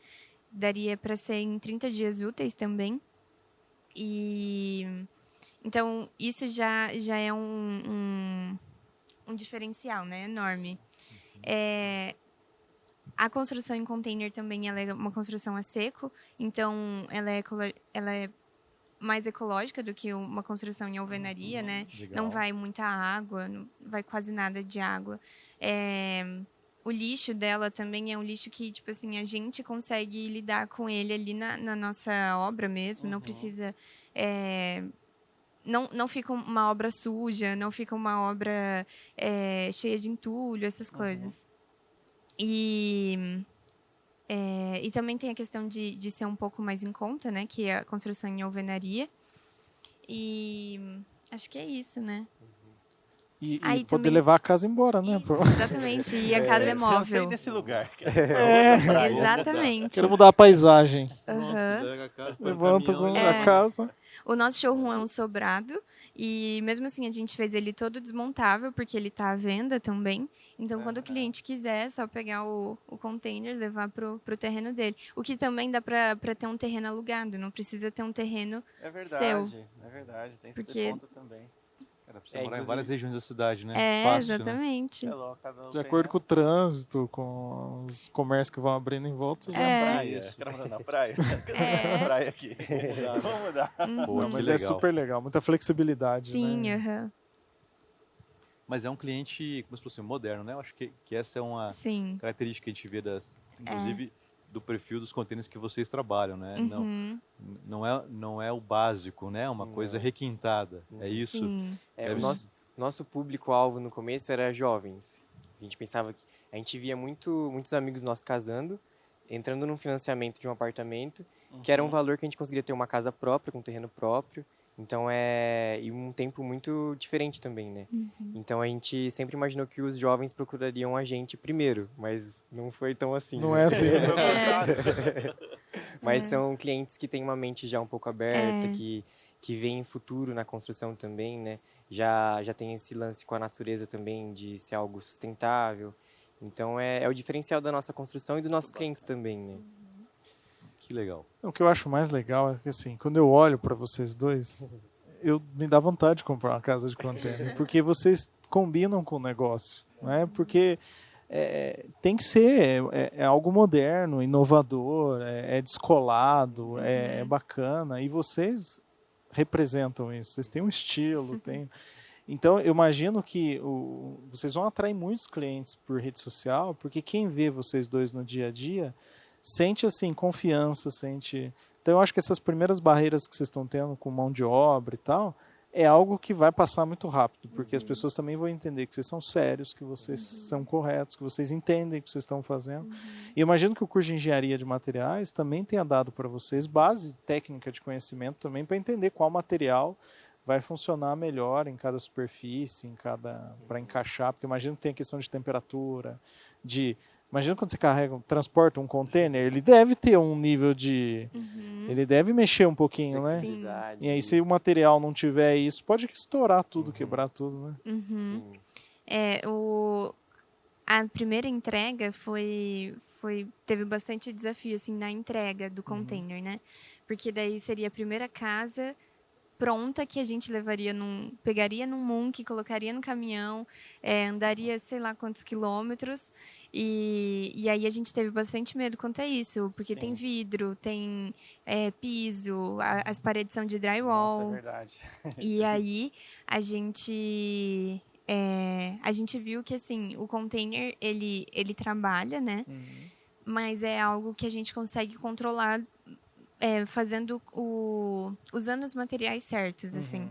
Speaker 5: Daria para ser em 30 dias úteis também. Então, isso já é um diferencial, né? Enorme. A construção em container também ela é uma construção a seco, então ela é mais ecológica do que uma construção em alvenaria, né?
Speaker 3: Legal.
Speaker 5: Não vai muita água, não vai quase nada de água. O lixo dela também é um lixo que, tipo assim, a gente consegue lidar com ele ali na nossa obra mesmo, não precisa... Não fica uma obra suja, não fica uma obra cheia de entulho, essas coisas. E também tem a questão de ser um pouco mais em conta, né? Que é a construção em alvenaria. E acho que é isso, né?
Speaker 1: E
Speaker 5: Aí
Speaker 1: poder
Speaker 5: também-
Speaker 1: levar a casa embora, né?
Speaker 5: Isso, exatamente. E a casa é
Speaker 2: Cansei
Speaker 5: móvel.
Speaker 2: desse lugar.
Speaker 5: Exatamente.
Speaker 1: Quero mudar a paisagem.
Speaker 3: Pronto,
Speaker 5: Aham.
Speaker 3: pega a casa, põe o
Speaker 1: Levanta
Speaker 3: caminhão
Speaker 1: com
Speaker 3: e
Speaker 1: a
Speaker 3: leva.
Speaker 1: casa.
Speaker 5: O nosso showroom é um sobrado. E mesmo assim, a gente fez ele todo desmontável, porque ele está à venda também. Então, quando o cliente quiser, é só pegar o container e levar pro terreno dele. O que também dá para ter um terreno alugado. Não precisa ter um terreno
Speaker 2: É verdade, é verdade. Tem esse
Speaker 5: Porque-
Speaker 2: ponto também.
Speaker 3: Era pra você morar em várias
Speaker 4: inclusive-
Speaker 3: regiões da cidade, né?
Speaker 5: É,
Speaker 3: Fácil, né?
Speaker 5: exatamente.
Speaker 2: É louco, cada um
Speaker 1: De
Speaker 2: tem,
Speaker 1: acordo
Speaker 2: né?
Speaker 1: com o trânsito, com os comércios que vão abrindo em volta, já
Speaker 5: É.
Speaker 2: Praia.
Speaker 3: Isso.
Speaker 2: Quero morar na praia. Cansei
Speaker 5: É.
Speaker 2: na praia aqui. Vamos mudar.
Speaker 3: Pô,
Speaker 1: Não,
Speaker 3: que
Speaker 1: mas é
Speaker 3: legal.
Speaker 1: super legal, muita flexibilidade,
Speaker 5: Sim,
Speaker 1: né?
Speaker 5: aham.
Speaker 3: Mas é um cliente, como se fosse moderno, né? Eu acho que essa é uma
Speaker 5: Sim.
Speaker 3: característica que a gente vê inclusive do perfil dos containers que vocês trabalham, né?
Speaker 5: Uhum.
Speaker 3: Não é o básico, né? É uma coisa
Speaker 4: Não.
Speaker 3: requintada. É isso.
Speaker 5: Sim.
Speaker 4: É,
Speaker 3: Deve
Speaker 4: o
Speaker 3: ser-
Speaker 4: nosso público-alvo no começo era jovens. A gente pensava que... A gente via muitos amigos nossos casando, entrando num financiamento de um apartamento, que era um valor que a gente conseguiria ter uma casa própria, com terreno próprio. Então e um tempo muito diferente também, né? Então a gente sempre imaginou que os jovens procurariam a gente primeiro, mas não foi tão assim.
Speaker 1: Não
Speaker 4: né?
Speaker 1: é assim, né?
Speaker 2: Foi contrário.
Speaker 4: Mas são clientes que têm uma mente já um pouco aberta,
Speaker 5: É.
Speaker 4: que veem futuro na construção também, né? Já tem esse lance com a natureza também, de ser algo sustentável. Então é o diferencial da nossa construção e dos nossos clientes também, né?
Speaker 3: Que legal.
Speaker 1: O que eu acho mais legal é que, assim, quando eu olho para vocês dois, me dá vontade de comprar uma casa de container, porque vocês combinam com o negócio, né? Porque tem que ser, é algo moderno, inovador, é descolado, é bacana, e vocês representam isso. Vocês têm um estilo, têm... Então, eu imagino que vocês vão atrair muitos clientes por rede social, porque quem vê vocês dois no dia a dia sente assim confiança, sente. Então, eu acho que essas primeiras barreiras que vocês estão tendo com mão de obra e tal, é algo que vai passar muito rápido, porque as pessoas também vão entender que vocês são sérios, que vocês são corretos, que vocês entendem o que vocês estão fazendo. E eu imagino que o curso de engenharia de materiais também tenha dado para vocês base técnica de conhecimento também para entender qual material vai funcionar melhor em cada superfície, para encaixar, porque imagino que tem a questão de temperatura, imagina quando você transporta um container, ele deve ter um nível de, ele deve mexer um pouquinho, né?
Speaker 4: Flexibilidade.
Speaker 1: E aí se o material não tiver isso, pode estourar tudo, quebrar tudo, né?
Speaker 5: Uhum.
Speaker 4: Sim.
Speaker 5: A primeira entrega teve bastante desafio assim na entrega do container, né? Porque daí seria a primeira casa pronta que a gente pegaria num munk, colocaria no caminhão, andaria sei lá quantos quilômetros e aí a gente teve bastante medo quanto a isso, porque
Speaker 2: Sim.
Speaker 5: tem vidro, tem piso, as paredes são de
Speaker 2: Nossa, é
Speaker 5: drywall.
Speaker 2: verdade.
Speaker 5: E aí a gente viu que assim o container ele trabalha, né? Mas é algo que a gente consegue controlar fazendo usando os materiais certos, assim.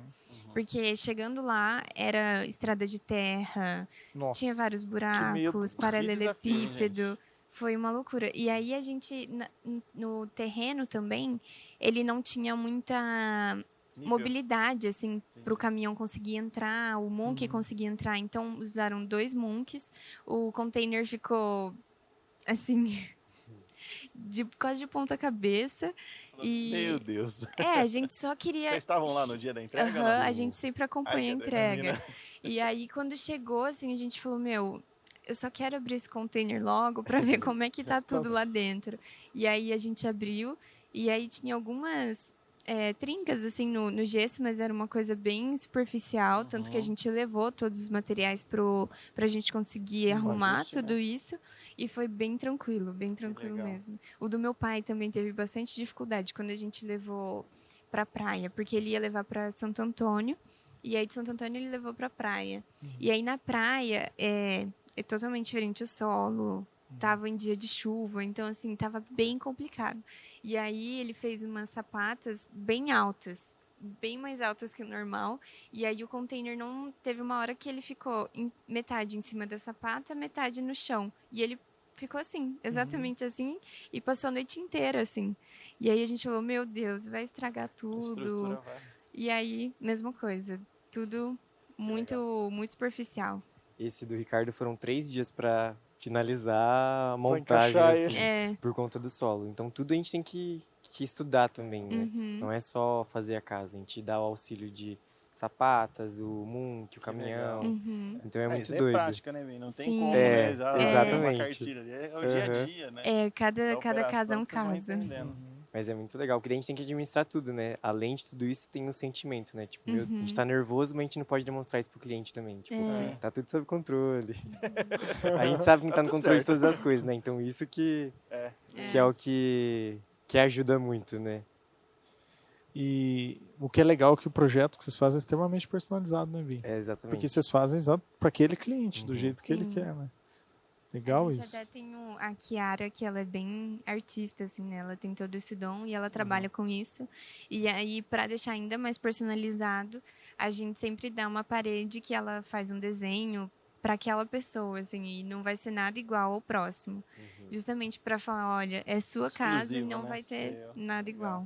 Speaker 5: Porque chegando lá era estrada de terra,
Speaker 1: Nossa.
Speaker 5: tinha vários
Speaker 1: medo.
Speaker 5: buracos,
Speaker 2: Que
Speaker 5: paralelepípedo.
Speaker 2: desafio,
Speaker 5: Foi uma loucura. E aí a gente, no terreno também, ele não tinha muita
Speaker 2: Nível.
Speaker 5: mobilidade, assim, para o caminhão conseguir entrar, o munk conseguir entrar. Então, usaram 2 munks. O container ficou, assim, quase de ponta cabeça.
Speaker 2: Meu Deus.
Speaker 5: A gente só queria...
Speaker 2: Vocês estavam lá no dia da entrega? ou
Speaker 5: Aham,
Speaker 2: não?
Speaker 5: a gente sempre acompanha
Speaker 2: Ai,
Speaker 5: a
Speaker 2: que
Speaker 5: entrega.
Speaker 2: adrenalina.
Speaker 5: E aí, quando chegou, assim, a gente falou, eu só quero abrir esse container logo para ver como é que tá tudo lá dentro. E aí a gente abriu, e aí tinha algumas trincas, assim, no gesso, mas era uma coisa bem superficial, tanto que a gente levou todos os materiais pra gente conseguir arrumar
Speaker 2: ajuste,
Speaker 5: tudo
Speaker 2: né?
Speaker 5: isso, e foi bem tranquilo
Speaker 2: legal.
Speaker 5: mesmo. O do meu pai também teve bastante dificuldade quando a gente levou pra praia, porque ele ia levar para Santo Antônio, e aí de Santo Antônio ele levou pra praia. E aí na praia é totalmente diferente o solo, tava em dia de chuva, então assim, tava bem complicado. E aí ele fez umas sapatas bem altas, bem mais altas que o normal, e aí o container não teve uma hora que ele ficou metade em cima da sapata, metade no chão. E ele ficou assim, exatamente assim, e passou a noite inteira assim. E aí a gente falou, meu Deus, vai estragar
Speaker 2: A
Speaker 5: tudo.
Speaker 2: estrutura vai.
Speaker 5: E aí, mesma coisa, tudo muito superficial.
Speaker 4: Esse do Ricardo foram 3 dias para finalizar a montagem,
Speaker 1: encaixar
Speaker 4: assim,
Speaker 5: ele.
Speaker 4: por conta do solo. Então tudo a gente tem que estudar também, né? Não é só fazer a casa, a gente dá o auxílio de sapatas, o munk, o caminhão. Então é muito
Speaker 2: isso aí
Speaker 4: doido.
Speaker 2: é prática, né, Vini? Não tem
Speaker 5: Sim.
Speaker 2: como,
Speaker 4: É,
Speaker 2: né? Já
Speaker 4: exatamente.
Speaker 2: uma cartilha ali. É o dia a dia, né?
Speaker 5: Cada
Speaker 2: Da
Speaker 5: casa é um
Speaker 2: operação que vocês vão
Speaker 5: caso.
Speaker 2: entendendo.
Speaker 4: Mas é muito legal, porque daí a gente tem que administrar tudo, né? Além de tudo isso, tem o sentimento, né? Tipo, a gente tá nervoso, mas a gente não pode demonstrar isso pro cliente também. Tipo,
Speaker 5: É.
Speaker 4: tá tudo sob controle. A gente sabe quem tá no
Speaker 2: tudo
Speaker 4: controle de
Speaker 2: certo.
Speaker 4: todas as coisas, né? Então isso que é o que ajuda muito, né?
Speaker 1: E o que é legal é que o projeto que vocês fazem é extremamente personalizado, né, Vi?
Speaker 4: É exatamente.
Speaker 1: Porque vocês fazem exato para aquele cliente, do jeito que ele
Speaker 5: Sim.
Speaker 1: quer, né? Legal
Speaker 5: A gente
Speaker 1: isso.
Speaker 5: até tem a Kiara, que ela é bem artista, assim, né? Ela tem todo esse dom e ela trabalha com isso. E aí, para deixar ainda mais personalizado, a gente sempre dá uma parede que ela faz um desenho para aquela pessoa, assim, e não vai ser nada igual ao próximo. Justamente para falar, olha, é sua casa e
Speaker 2: Exclusivo,
Speaker 5: não
Speaker 2: né?
Speaker 5: vai ter
Speaker 2: Seu.
Speaker 5: nada igual.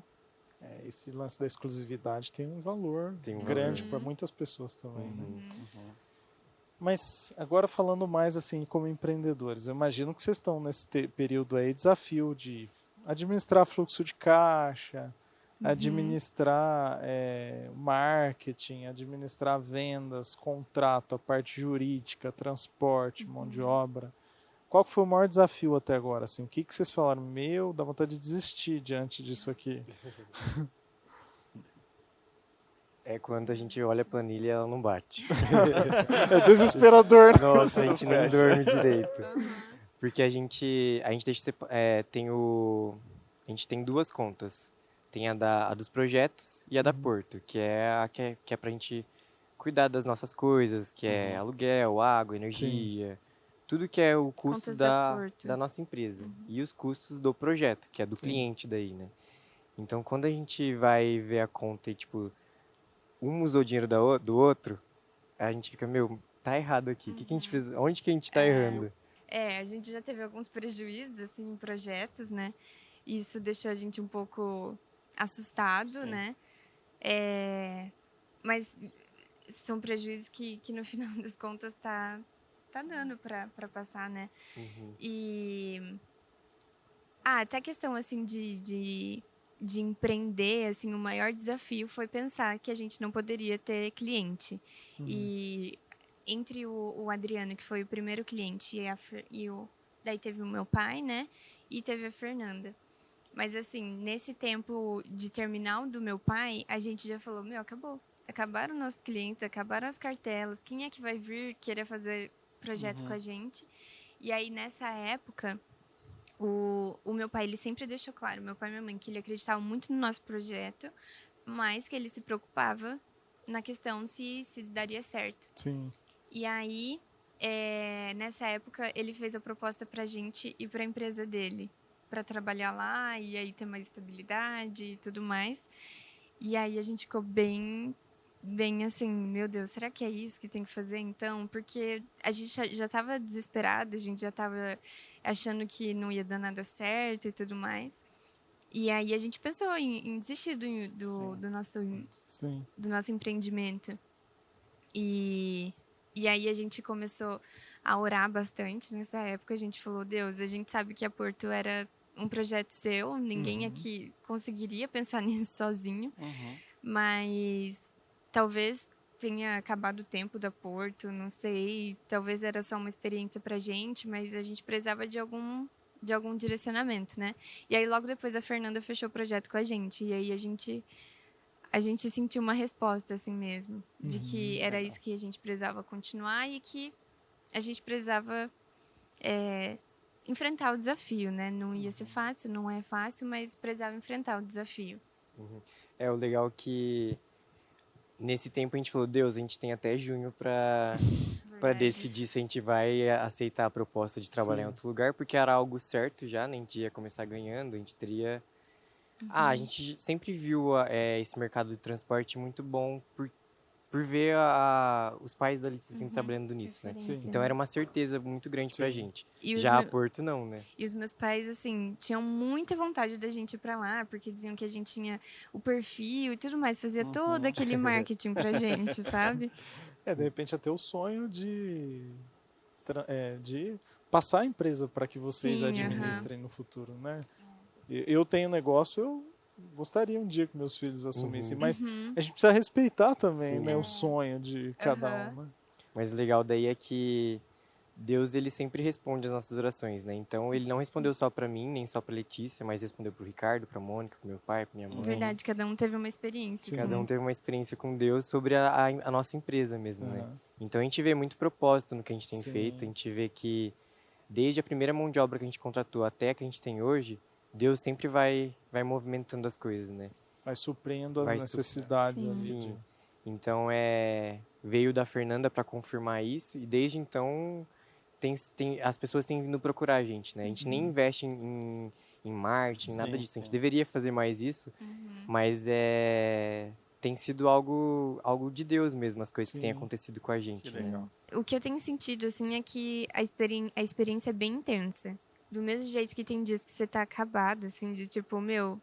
Speaker 1: É, esse lance da exclusividade tem um valor
Speaker 4: Tem um
Speaker 1: grande
Speaker 5: valor.
Speaker 1: para muitas pessoas também, né?
Speaker 2: Uhum.
Speaker 1: Mas agora falando mais assim como empreendedores, eu imagino que vocês estão nesse período aí, desafio de administrar fluxo de caixa, administrar marketing, administrar vendas, contrato, a parte jurídica, transporte, mão de obra. Qual que foi o maior desafio até agora? Assim, o que vocês falaram? Meu, dá vontade de desistir diante disso aqui.
Speaker 4: É quando a gente olha a planilha e ela não bate.
Speaker 1: É desesperador, né?
Speaker 4: Nossa, a gente nem dorme direito. Porque a gente deixa a gente tem duas contas. Tem a dos projetos e a da Porto, que é pra gente cuidar das nossas coisas, que é aluguel, água, energia, tudo que é o custo
Speaker 5: Contas da Porto.
Speaker 4: da nossa empresa. E os custos do projeto, que é do cliente daí, né? Então, quando a gente vai ver a conta e, tipo, um usou o dinheiro do outro, a gente fica, meu, tá errado aqui. Que a gente fez? Onde que a gente tá errando?
Speaker 5: A gente já teve alguns prejuízos, assim, em projetos, né? Isso deixou a gente um pouco assustado, né? Mas são prejuízos que no final das contas tá dando para passar, né? E até a questão assim de empreender, assim, o maior desafio foi pensar que a gente não poderia ter cliente. E entre o Adriano, que foi o primeiro cliente, daí teve o meu pai, né? E teve a Fernanda. Mas, assim, nesse tempo de terminal do meu pai, a gente já falou, meu, acabou. Acabaram nossos clientes, acabaram as cartelas. Quem é que vai vir querer fazer projeto com a gente? E aí, nessa época, o meu pai, ele sempre deixou claro, meu pai e minha mãe, que ele acreditava muito no nosso projeto, mas que ele se preocupava na questão se daria certo.
Speaker 1: Sim.
Speaker 5: E aí, nessa época, ele fez a proposta pra gente ir pra empresa dele, pra trabalhar lá e aí ter mais estabilidade e tudo mais. E aí a gente ficou bem assim, meu Deus, será que é isso que tem que fazer então? Porque a gente já estava desesperado, a gente já estava achando que não ia dar nada certo e tudo mais. E aí a gente pensou em desistir do nosso empreendimento. E aí a gente começou a orar bastante nessa época. A gente falou, Deus, a gente sabe que a Porto era um projeto seu, ninguém aqui conseguiria pensar nisso sozinho. Mas talvez tenha acabado o tempo da Porto, não sei. Talvez era só uma experiência pra gente, mas a gente precisava de algum direcionamento, né? E aí logo depois a Fernanda fechou o projeto com a gente. E aí a gente sentiu uma resposta assim mesmo, de que era isso que a gente precisava continuar e que a gente precisava enfrentar o desafio, né? Não ia ser fácil, não é fácil, mas precisava enfrentar o desafio.
Speaker 4: É o legal que nesse tempo a gente falou, Deus, a gente tem até junho para decidir se a gente vai aceitar a proposta de trabalhar em outro lugar, porque era algo certo já, né? A gente ia começar ganhando, a gente teria... a gente sempre viu esse mercado de transporte muito bom por ver os pais da Letícia sempre trabalhando nisso, né? Então era uma certeza muito grande pra gente. Já a Porto não, né?
Speaker 5: E os meus pais, assim, tinham muita vontade da gente ir pra lá, porque diziam que a gente tinha o perfil e tudo mais, fazia todo aquele marketing pra gente, sabe?
Speaker 1: De repente até o sonho de passar a empresa para que vocês administrem no futuro, né? Eu tenho negócio, eu gostaria um dia que meus filhos assumissem, mas a gente precisa respeitar também, né, o sonho de cada um, né?
Speaker 4: Mas o legal daí é que Deus, ele sempre responde as nossas orações, né? Então, ele não respondeu só para mim, nem só para Letícia, mas respondeu para o Ricardo, para Mônica, para meu pai, para minha mãe.
Speaker 5: Verdade, cada um teve uma experiência.
Speaker 1: Sim.
Speaker 4: Cada um teve uma experiência com Deus sobre a nossa empresa mesmo, né?
Speaker 1: Aham.
Speaker 4: Então, a gente vê muito propósito no que a gente tem
Speaker 1: Sim.
Speaker 4: feito. A gente vê que, desde a primeira mão de obra que a gente contratou até a que a gente tem hoje, Deus sempre vai movimentando as coisas, né?
Speaker 1: Vai suprindo as
Speaker 4: Vai
Speaker 1: necessidades ali.
Speaker 4: Sim. Então, veio da Fernanda para confirmar isso. E desde então, as pessoas têm vindo procurar a gente, né? A gente nem investe em marketing, nada
Speaker 2: Sim,
Speaker 4: disso. A gente
Speaker 2: sim.
Speaker 4: deveria fazer mais isso. Mas tem sido algo de Deus mesmo, as coisas que têm
Speaker 1: Sim.
Speaker 4: acontecido com a gente.
Speaker 2: Que
Speaker 4: né?
Speaker 2: legal.
Speaker 5: O que eu tenho sentido, assim, é que a experiência é bem intensa. Do mesmo jeito que tem dias que você tá acabado, assim, de tipo, meu,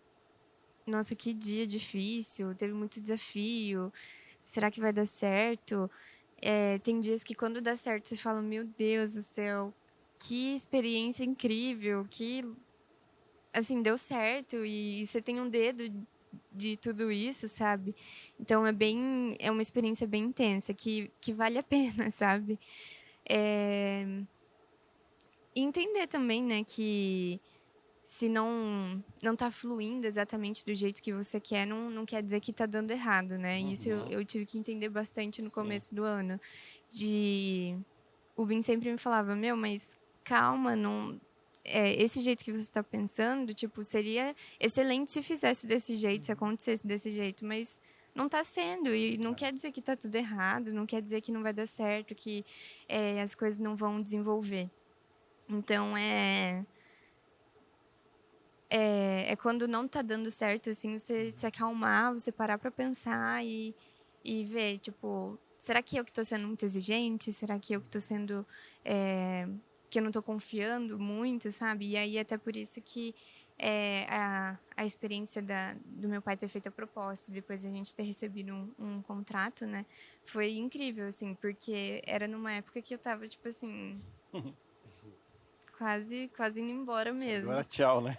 Speaker 5: nossa, que dia difícil, teve muito desafio, será que vai dar certo? Tem dias que quando dá certo você fala, meu Deus do céu, que experiência incrível, que, assim, deu certo e você tem um dedo de tudo isso, sabe? Então é uma experiência bem intensa, que vale a pena, sabe? E entender também, né, que se não tá fluindo exatamente do jeito que você quer, não quer dizer que tá dando errado, né? Isso eu tive que entender bastante no
Speaker 2: Sim.
Speaker 5: começo do ano. O Bin sempre me falava, meu, mas calma, não... esse jeito que você está pensando, tipo, seria excelente se fizesse desse jeito, se acontecesse desse jeito, mas não está sendo, e não quer dizer que está tudo errado, não quer dizer que não vai dar certo, que as coisas não vão desenvolver. Então, é quando não tá dando certo, assim, você se acalmar, você parar para pensar e ver, tipo, será que eu que tô sendo muito exigente? Será que eu que tô sendo... que eu não tô confiando muito, sabe? E aí, até por isso que a experiência do meu pai ter feito a proposta e depois a gente ter recebido um contrato, né? Foi incrível, assim, porque era numa época que eu tava, tipo assim... quase indo embora mesmo.
Speaker 2: Agora tchau, né?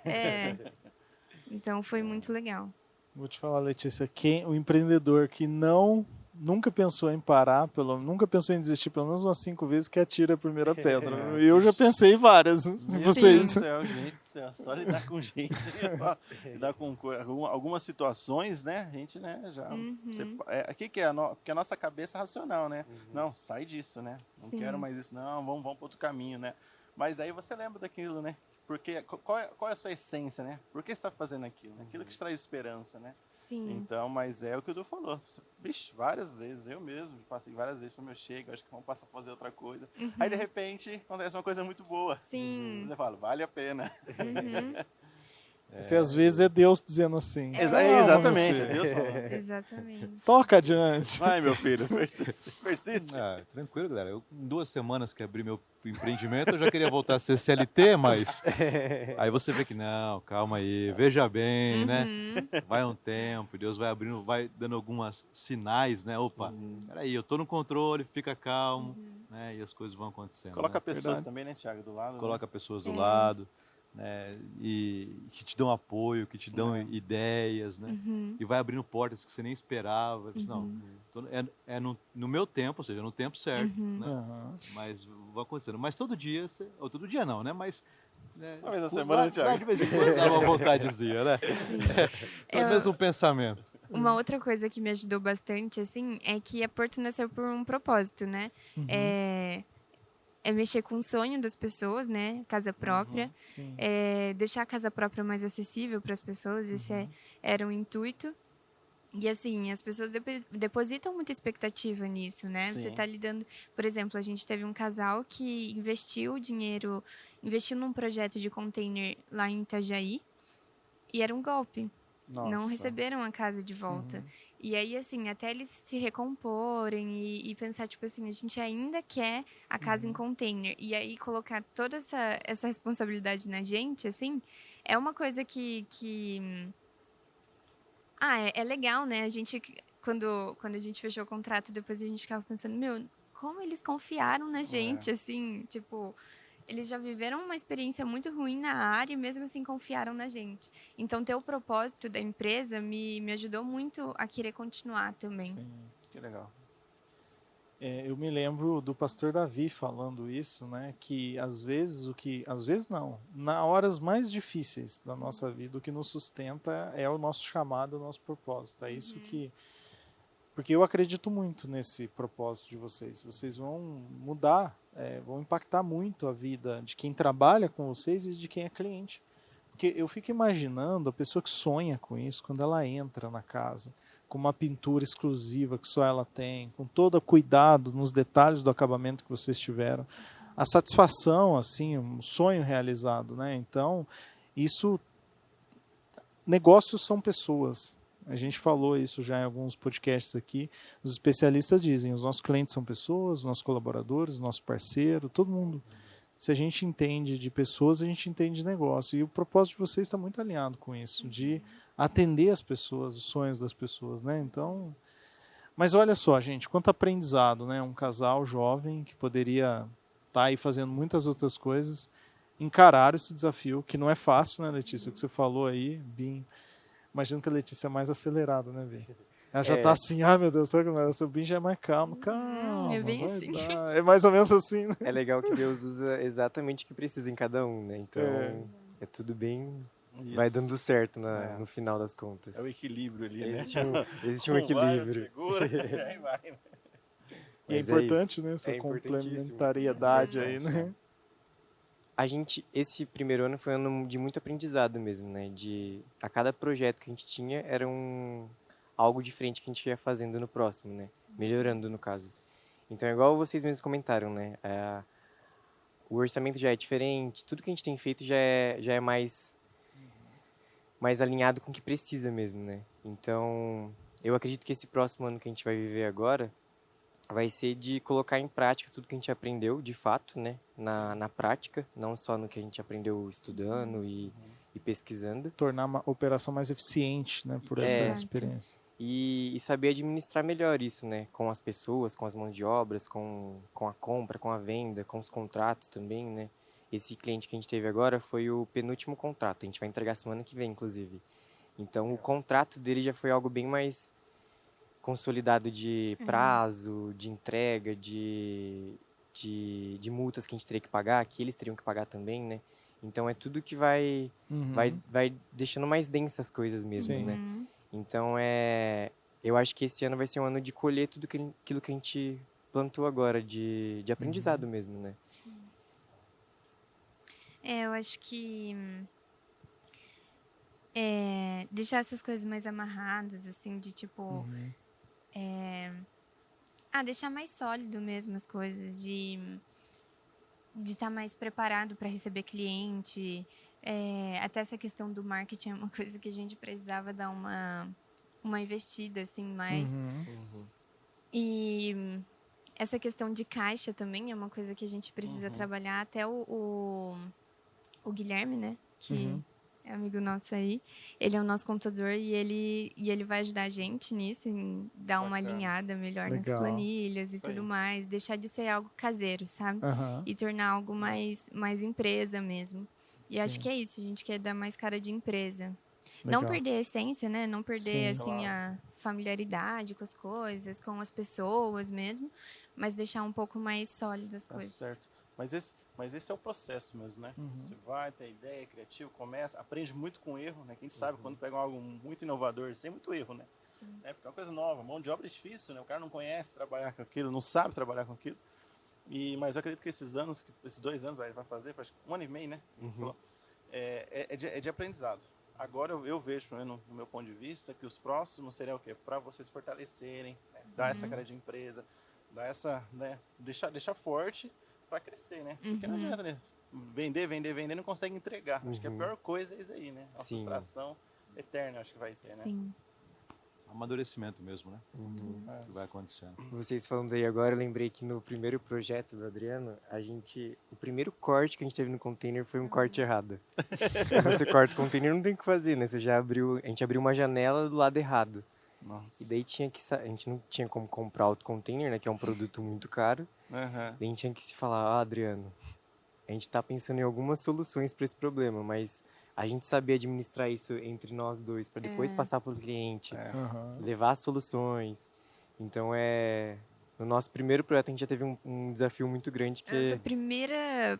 Speaker 5: Então foi muito legal.
Speaker 1: Vou te falar, Letícia, o empreendedor que nunca pensou em parar, nunca pensou em desistir pelo menos umas 5 vezes, que atira a primeira pedra. Eu já pensei várias.
Speaker 2: Meu
Speaker 1: Vocês.
Speaker 2: Deus do céu, gente do céu. Só lidar com gente, lidar com algumas situações, né? A gente, né, já... Aqui que é porque a nossa cabeça é racional, né? Não, sai disso, né? Não
Speaker 5: Sim.
Speaker 2: quero mais isso, não, vamos para outro caminho, né? Mas aí você lembra daquilo, né? Porque qual é a sua essência, né? Por que você está fazendo aquilo? Aquilo que te traz esperança, né?
Speaker 5: Sim.
Speaker 2: Então, mas é o que o Du falou. Vixe, várias vezes, eu mesmo passei várias vezes, falei, meu, chega, acho que vamos passar a fazer outra coisa. Aí, de repente, acontece uma coisa muito boa.
Speaker 5: Sim.
Speaker 2: Você fala, vale a pena.
Speaker 1: Se às vezes é Deus dizendo assim.
Speaker 2: Exatamente, é
Speaker 1: meu filho.
Speaker 2: Deus falando.
Speaker 5: Exatamente.
Speaker 1: Toca adiante.
Speaker 2: Vai, meu filho, persiste.
Speaker 3: Tranquilo, galera. Em 2 semanas que abri meu empreendimento, eu já queria voltar a ser CLT, mas aí você vê que não, calma aí, veja bem, né? Vai um tempo, Deus vai abrindo, vai dando alguns sinais, né? Opa, peraí, eu tô no controle, fica calmo, né? E as coisas vão acontecendo.
Speaker 2: Coloca
Speaker 3: né?
Speaker 2: pessoas
Speaker 1: Verdade.
Speaker 2: também, né, Thiago, do lado.
Speaker 3: Coloca
Speaker 2: né?
Speaker 3: pessoas do lado, né? E que te dão apoio, que te dão ideias, né? E vai abrindo portas que você nem esperava. Você, não, no meu tempo, ou seja, no tempo certo, né?
Speaker 1: Aham.
Speaker 3: Mas vai acontecendo. Mas todo dia, ou todo dia não, né? Mas né,
Speaker 2: Uma vez na semana, né, Thiago?
Speaker 3: de vez em quando dá uma vontadezinha, né? Pelo menos um pensamento.
Speaker 5: Uma outra coisa que me ajudou bastante, assim, é que a Porto nasceu por um propósito, né? É mexer com o sonho das pessoas, né? Casa própria.
Speaker 1: Sim.
Speaker 5: Deixar a casa própria mais acessível para as pessoas. Esse era o intuito. E assim, as pessoas depositam muita expectativa nisso, né?
Speaker 2: Sim.
Speaker 5: Você está lidando... Por exemplo, a gente teve um casal que investiu num projeto de container lá em Itajaí e era um golpe.
Speaker 2: Nossa.
Speaker 5: Não receberam a casa de volta. E aí, assim, até eles se recomporem e pensar, tipo assim, a gente ainda quer a casa em container. E aí, colocar toda essa responsabilidade na gente, assim, é uma coisa que é legal, né? A gente, quando a gente fechou o contrato, depois a gente ficava pensando, meu, como eles confiaram na gente, assim, tipo... Eles já viveram uma experiência muito ruim na área e mesmo assim confiaram na gente. Então, ter o propósito da empresa me ajudou muito a querer continuar também.
Speaker 1: Sim.
Speaker 2: Que legal.
Speaker 1: Eu me lembro do pastor Davi falando isso, né? Que às vezes às vezes não, nas horas mais difíceis da nossa vida, o que nos sustenta é o nosso chamado, o nosso propósito. É isso que, porque eu acredito muito nesse propósito de vocês. Vocês vão mudar, vão impactar muito a vida de quem trabalha com vocês e de quem é cliente. Porque eu fico imaginando a pessoa que sonha com isso quando ela entra na casa, com uma pintura exclusiva que só ela tem, com todo o cuidado nos detalhes do acabamento que vocês tiveram, a satisfação, assim, um sonho realizado, né? Então, isso, negócios são pessoas. A gente falou isso já em alguns podcasts aqui. Os especialistas dizem, os nossos clientes são pessoas, os nossos colaboradores, o nosso parceiro, todo mundo. Se a gente entende de pessoas, a gente entende de negócio. E o propósito de vocês está muito alinhado com isso, de atender as pessoas, os sonhos das pessoas, né? Então, mas olha só, gente, quanto aprendizado, né? Um casal jovem que poderia estar aí fazendo muitas outras coisas, encararam esse desafio, que não é fácil, né, Letícia? O que você falou aí, Bim. Imagino que a Letícia é mais acelerada, né, Bim? Ela já tá assim, meu Deus, sabe como é? O seu Bim já é mais calmo. Calma,
Speaker 5: é bem
Speaker 1: vai
Speaker 5: assim.
Speaker 1: dar. É mais ou menos assim, né?
Speaker 4: É legal que Deus usa exatamente o que precisa em cada um, né? Então, é tudo bem... Vai dando certo no final das contas.
Speaker 2: É o equilíbrio ali, né?
Speaker 4: Existe um equilíbrio.
Speaker 2: Segura, e aí vai, né?
Speaker 1: E é importante, né? Essa
Speaker 4: importantíssimo.
Speaker 1: complementariedade aí, né?
Speaker 4: Esse primeiro ano foi um ano de muito aprendizado mesmo, né? A cada projeto que a gente tinha era algo diferente que a gente ia fazendo no próximo, né? Melhorando, no caso. Então, é igual vocês mesmos comentaram, né? O orçamento já é diferente, tudo que a gente tem feito já é mais alinhado com o que precisa mesmo, né? Então, eu acredito que esse próximo ano que a gente vai viver agora vai ser de colocar em prática tudo que a gente aprendeu, de fato, né? Na prática, não só no que a gente aprendeu estudando e pesquisando.
Speaker 1: Tornar uma operação mais eficiente, né? Por essa
Speaker 5: Exato.
Speaker 1: experiência.
Speaker 4: E saber administrar melhor isso, né? Com as pessoas, com as mãos de obras, com a compra, com a venda, com os contratos também, né? Esse cliente que a gente teve agora foi o penúltimo contrato. A gente vai entregar semana que vem, inclusive. Então, o contrato dele já foi algo bem mais consolidado de prazo, de entrega, de multas que a gente teria que pagar, que eles teriam que pagar também, né? Então, é tudo que vai deixando mais densas as coisas mesmo,
Speaker 1: Sim.
Speaker 4: né? Então, eu acho que esse ano vai ser um ano de colher tudo aquilo que a gente plantou agora, de aprendizado mesmo, né?
Speaker 5: Eu acho que deixar essas coisas mais amarradas, assim, de tipo... deixar mais sólido mesmo as coisas, de estar mais preparado para receber cliente. Até essa questão do marketing é uma coisa que a gente precisava dar uma investida, assim, mais. E essa questão de caixa também é uma coisa que a gente precisa trabalhar. Até o Guilherme, né, que é amigo nosso aí, ele é o nosso contador e ele vai ajudar a gente nisso, em dar uma alinhada melhor nas planilhas e tudo mais, deixar de ser algo caseiro, sabe? E tornar algo mais empresa mesmo. E acho que é isso, a gente quer dar mais cara de empresa. Não perder a essência, né? Não perder, assim, a familiaridade com as coisas, com as pessoas mesmo, mas deixar um pouco mais sólidas as coisas.
Speaker 2: Certo. Mas esse é o processo mesmo, né? Você vai, tem ideia, é criativo, começa, aprende muito com erro, né? Quem sabe quando pega algo muito inovador, sem muito erro, né?
Speaker 5: Sim.
Speaker 2: Porque é uma coisa nova, mão de obra é difícil, né? O cara não conhece trabalhar com aquilo, não sabe trabalhar com aquilo. Mas eu acredito que esses 2 anos vai fazer, acho que 1 ano e meio, né? É de aprendizado. Agora eu vejo, pelo menos no meu ponto de vista, que os próximos seriam o quê? Para vocês fortalecerem, né? Dar essa cara de empresa, dar essa, né? Deixar forte para crescer, né? Porque não adianta, né? Vender, não consegue entregar. Acho que a pior coisa é isso aí, né? A frustração eterna, acho que vai ter, né?
Speaker 5: Sim.
Speaker 3: Amadurecimento mesmo, né? Que vai acontecendo.
Speaker 4: Vocês falando aí agora, eu lembrei que no primeiro projeto do Adriano, o primeiro corte que a gente teve no container foi um corte errado. Você corta o container, não tem o que fazer, né? A gente abriu uma janela do lado errado.
Speaker 2: Nossa.
Speaker 4: E daí a gente não tinha como comprar outro container, né? Que é um produto muito caro. Daí a gente tinha que se falar, Adriano, a gente tá pensando em algumas soluções para esse problema, mas a gente sabia administrar isso entre nós dois, para depois passar para o cliente, levar as soluções. Então, No nosso primeiro projeto, a gente já teve um desafio muito grande, que
Speaker 5: Nossa primeira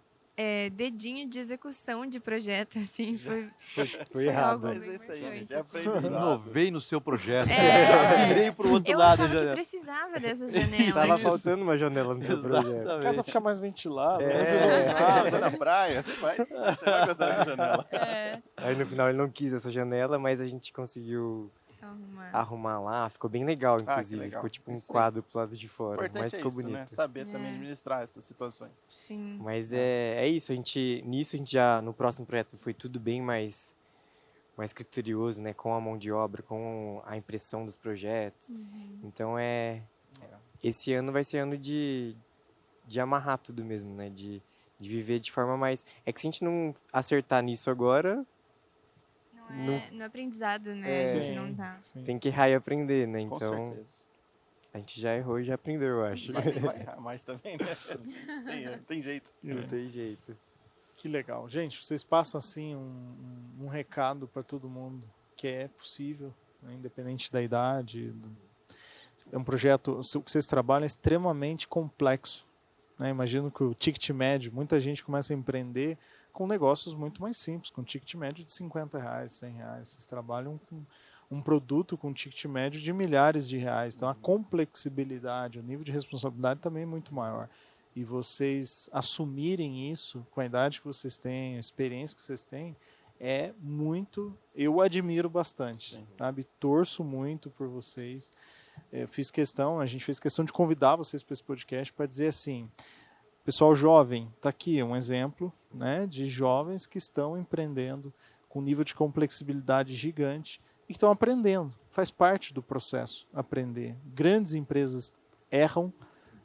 Speaker 5: dedinho de execução de projeto, assim,
Speaker 4: foi errado.
Speaker 5: algo
Speaker 2: Mas
Speaker 5: bem
Speaker 2: é isso aí,
Speaker 5: marcante.
Speaker 2: gente. É aprendizado.
Speaker 3: Inovei no seu projeto.
Speaker 5: É.
Speaker 3: Virei pro outro
Speaker 5: Eu
Speaker 3: lado.
Speaker 5: achava que
Speaker 3: já.
Speaker 5: precisava dessa janela.
Speaker 4: Tava
Speaker 5: Isso.
Speaker 4: faltando uma janela no seu projeto.
Speaker 1: A casa fica mais ventilada, mais
Speaker 2: Ah, você
Speaker 1: iluminada.
Speaker 2: na praia, você vai gostar dessa janela.
Speaker 5: É,
Speaker 4: Aí no final ele não quis essa janela, mas a gente conseguiu arrumar lá. Ficou bem legal, inclusive.
Speaker 2: legal.
Speaker 4: Ficou tipo um
Speaker 2: Isso aí.
Speaker 4: quadro pro lado de
Speaker 2: O
Speaker 4: fora.
Speaker 2: importante
Speaker 4: Mas
Speaker 2: é
Speaker 4: ficou
Speaker 2: isso,
Speaker 4: bonito.
Speaker 2: né? Saber também
Speaker 5: É.
Speaker 2: administrar essas situações.
Speaker 5: sim.
Speaker 4: Mas é isso, nisso a gente já, no próximo projeto, foi tudo bem mais criterioso, né? Com a mão de obra, com a impressão dos projetos. Então esse ano vai ser ano de amarrar tudo mesmo, né? De viver de forma mais... É que se a gente não acertar nisso agora,
Speaker 5: No aprendizado, né? A gente não tá.
Speaker 1: Sim.
Speaker 4: tem que errar e aprender, né?
Speaker 2: Com
Speaker 4: Então
Speaker 2: certeza.
Speaker 4: a gente já errou e já aprendeu, eu acho.
Speaker 2: Vai errar mais também, né? Tem jeito.
Speaker 4: Não tem jeito.
Speaker 1: Que legal. Gente, vocês passam assim um recado para todo mundo que é possível, né, independente da idade. É um projeto, o que vocês trabalham é extremamente complexo. Né? Imagino que o ticket médio, muita gente começa a empreender com negócios muito mais simples, com ticket médio de R$50, R$100. Vocês trabalham com um produto com ticket médio de milhares de reais. Então a complexibilidade, o nível de responsabilidade também é muito maior. E vocês assumirem isso com a idade que vocês têm, a experiência que vocês têm, é muito... Eu admiro bastante,
Speaker 2: Sim.
Speaker 1: sabe? Torço muito por vocês. A gente fez questão de convidar vocês para esse podcast para dizer assim, pessoal jovem, está aqui um exemplo, né, de jovens que estão empreendendo com um nível de complexibilidade gigante e que estão aprendendo. Faz parte do processo aprender. Grandes empresas erram.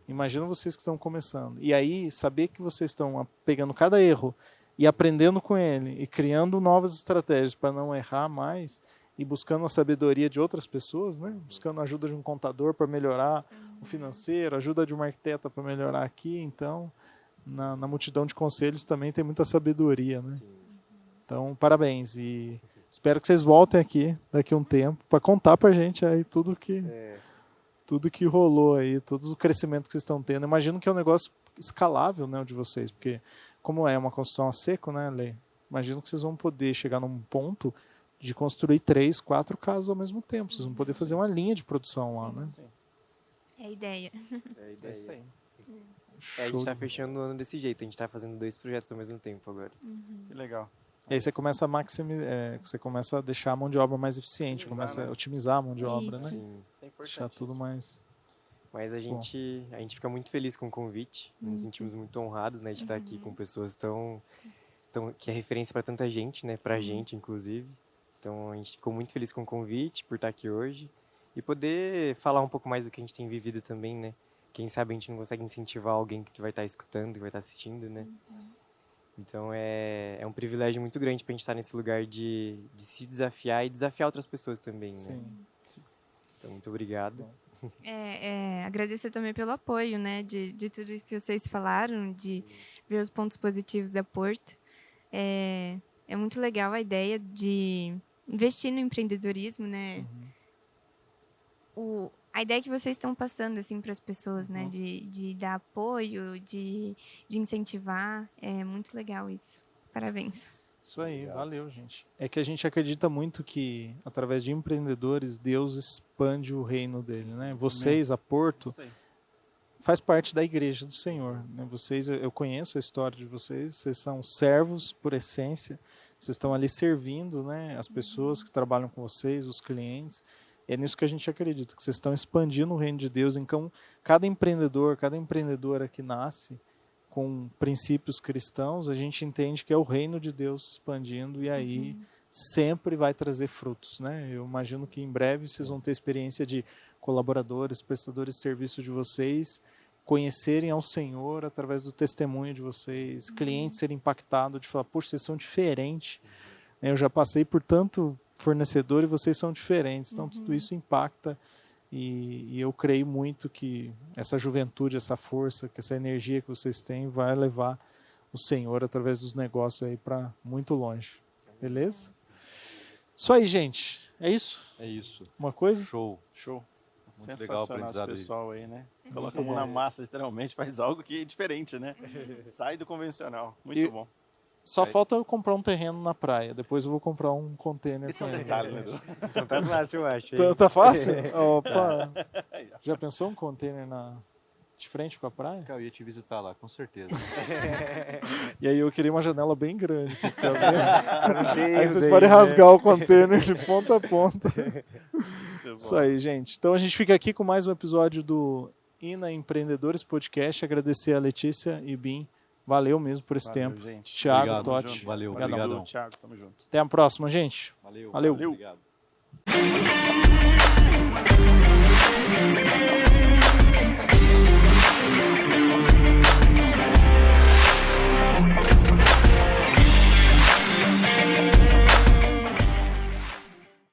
Speaker 1: Imagina vocês que estão começando. E aí, saber que vocês estão pegando cada erro e aprendendo com ele e criando novas estratégias para não errar mais e buscando a sabedoria de outras pessoas, né? Buscando a ajuda de um contador para melhorar o financeiro, ajuda de uma arquiteta para melhorar aqui. Então, na multidão de conselhos também tem muita sabedoria, né? Então, parabéns e espero que vocês voltem aqui daqui a um tempo para contar para a gente aí tudo que rolou aí, todo o crescimento que vocês estão tendo. Imagino que é um negócio escalável, né, o de vocês, porque como é uma construção a seco, né, Lê? Imagino que vocês vão poder chegar num ponto de construir 3, 4 casas ao mesmo tempo. Vocês vão poder fazer uma linha de produção lá, né?
Speaker 2: Sim.
Speaker 5: É a ideia.
Speaker 2: É isso aí.
Speaker 4: A gente tá
Speaker 1: de-
Speaker 4: fechando o ano desse jeito. A gente tá fazendo 2 projetos ao mesmo tempo agora.
Speaker 2: Que legal.
Speaker 1: E aí você começa a você começa a deixar a mão de obra mais eficiente,
Speaker 2: Otimizar,
Speaker 1: começa
Speaker 2: né?
Speaker 1: a otimizar a mão de obra,
Speaker 5: Isso.
Speaker 1: né?
Speaker 4: Sim.
Speaker 2: Isso é importante.
Speaker 1: Deixar tudo mais...
Speaker 4: Mas a gente fica muito feliz com o convite. Nos sentimos muito honrados, né, de estar aqui com pessoas que é referência para tanta gente, né, pra gente inclusive. Então a gente ficou muito feliz com o convite, por estar aqui hoje e poder falar um pouco mais do que a gente tem vivido também, né? Quem sabe a gente não consegue incentivar alguém que vai estar escutando, que vai estar assistindo, né? Então é um privilégio muito grande pra gente estar nesse lugar de se desafiar e desafiar outras pessoas também, né?
Speaker 1: Sim.
Speaker 4: Então muito obrigado.
Speaker 5: Agradecer também pelo apoio, né, de tudo isso que vocês falaram, de ver os pontos positivos da Porto. É muito legal a ideia de investir no empreendedorismo, né? A ideia que vocês estão passando assim para as pessoas, né, de dar apoio, de incentivar, é muito legal isso. Parabéns.
Speaker 1: Isso aí, valeu, gente. É que a gente acredita muito que, através de empreendedores, Deus expande o reino dele, né? Vocês, a Porto,
Speaker 2: Isso aí.
Speaker 1: faz parte da igreja do Senhor, né? Vocês, eu conheço a história de vocês, vocês são servos por essência, vocês estão ali servindo, né, as pessoas que trabalham com vocês, os clientes. É nisso que a gente acredita, que vocês estão expandindo o reino de Deus. Então, cada empreendedor, cada empreendedora que nasce com princípios cristãos, a gente entende que é o reino de Deus expandindo e aí sempre vai trazer frutos, né? Eu imagino que em breve vocês vão ter experiência de colaboradores, prestadores de serviço de vocês conhecerem ao Senhor através do testemunho de vocês, clientes serem impactados de falar, poxa, vocês são diferentes. Eu já passei por tanto fornecedor e vocês são diferentes, então tudo isso impacta. E eu creio muito que essa juventude, essa força, que essa energia que vocês têm vai levar o Senhor através dos negócios aí para muito longe. Beleza? Isso aí, gente. É isso?
Speaker 3: É isso.
Speaker 1: Uma coisa?
Speaker 3: Show.
Speaker 2: Show.
Speaker 3: Muito legal o
Speaker 2: Sensacional esse
Speaker 3: aprendizado aí.
Speaker 2: pessoal aí, né? Coloca a mão na massa, literalmente, faz algo que é diferente, né? Sai do convencional. Muito
Speaker 1: E-
Speaker 2: bom.
Speaker 1: Só
Speaker 2: Aí.
Speaker 1: falta eu comprar um terreno na praia. Depois eu vou comprar um container
Speaker 2: Esses são
Speaker 1: com ele.
Speaker 2: detalhes, né, Edu?
Speaker 4: Então tá fácil, eu acho.
Speaker 1: Tá, tá fácil? Opa!
Speaker 2: Aí, ó.
Speaker 1: Já pensou um container de frente com a praia?
Speaker 3: Eu ia te visitar lá, com certeza.
Speaker 1: E aí eu queria uma janela bem grande. pra ficar vendo. Aí vocês
Speaker 4: Aí
Speaker 1: podem rasgar o container de ponta a ponta.
Speaker 2: Muito bom.
Speaker 1: Isso aí, gente. Então a gente fica aqui com mais um episódio do INA Empreendedores Podcast. Agradecer a Letícia e Bim. Valeu mesmo por esse
Speaker 2: Valeu,
Speaker 1: tempo.
Speaker 2: gente.
Speaker 1: Thiago,
Speaker 3: Obrigado,
Speaker 2: Tamo
Speaker 1: Totti.
Speaker 2: junto.
Speaker 3: Valeu,
Speaker 1: Obrigadão.
Speaker 3: obrigadão.
Speaker 2: Thiago, tamo junto.
Speaker 1: Até a próxima, gente.
Speaker 3: Valeu.
Speaker 1: Valeu.
Speaker 3: Obrigado.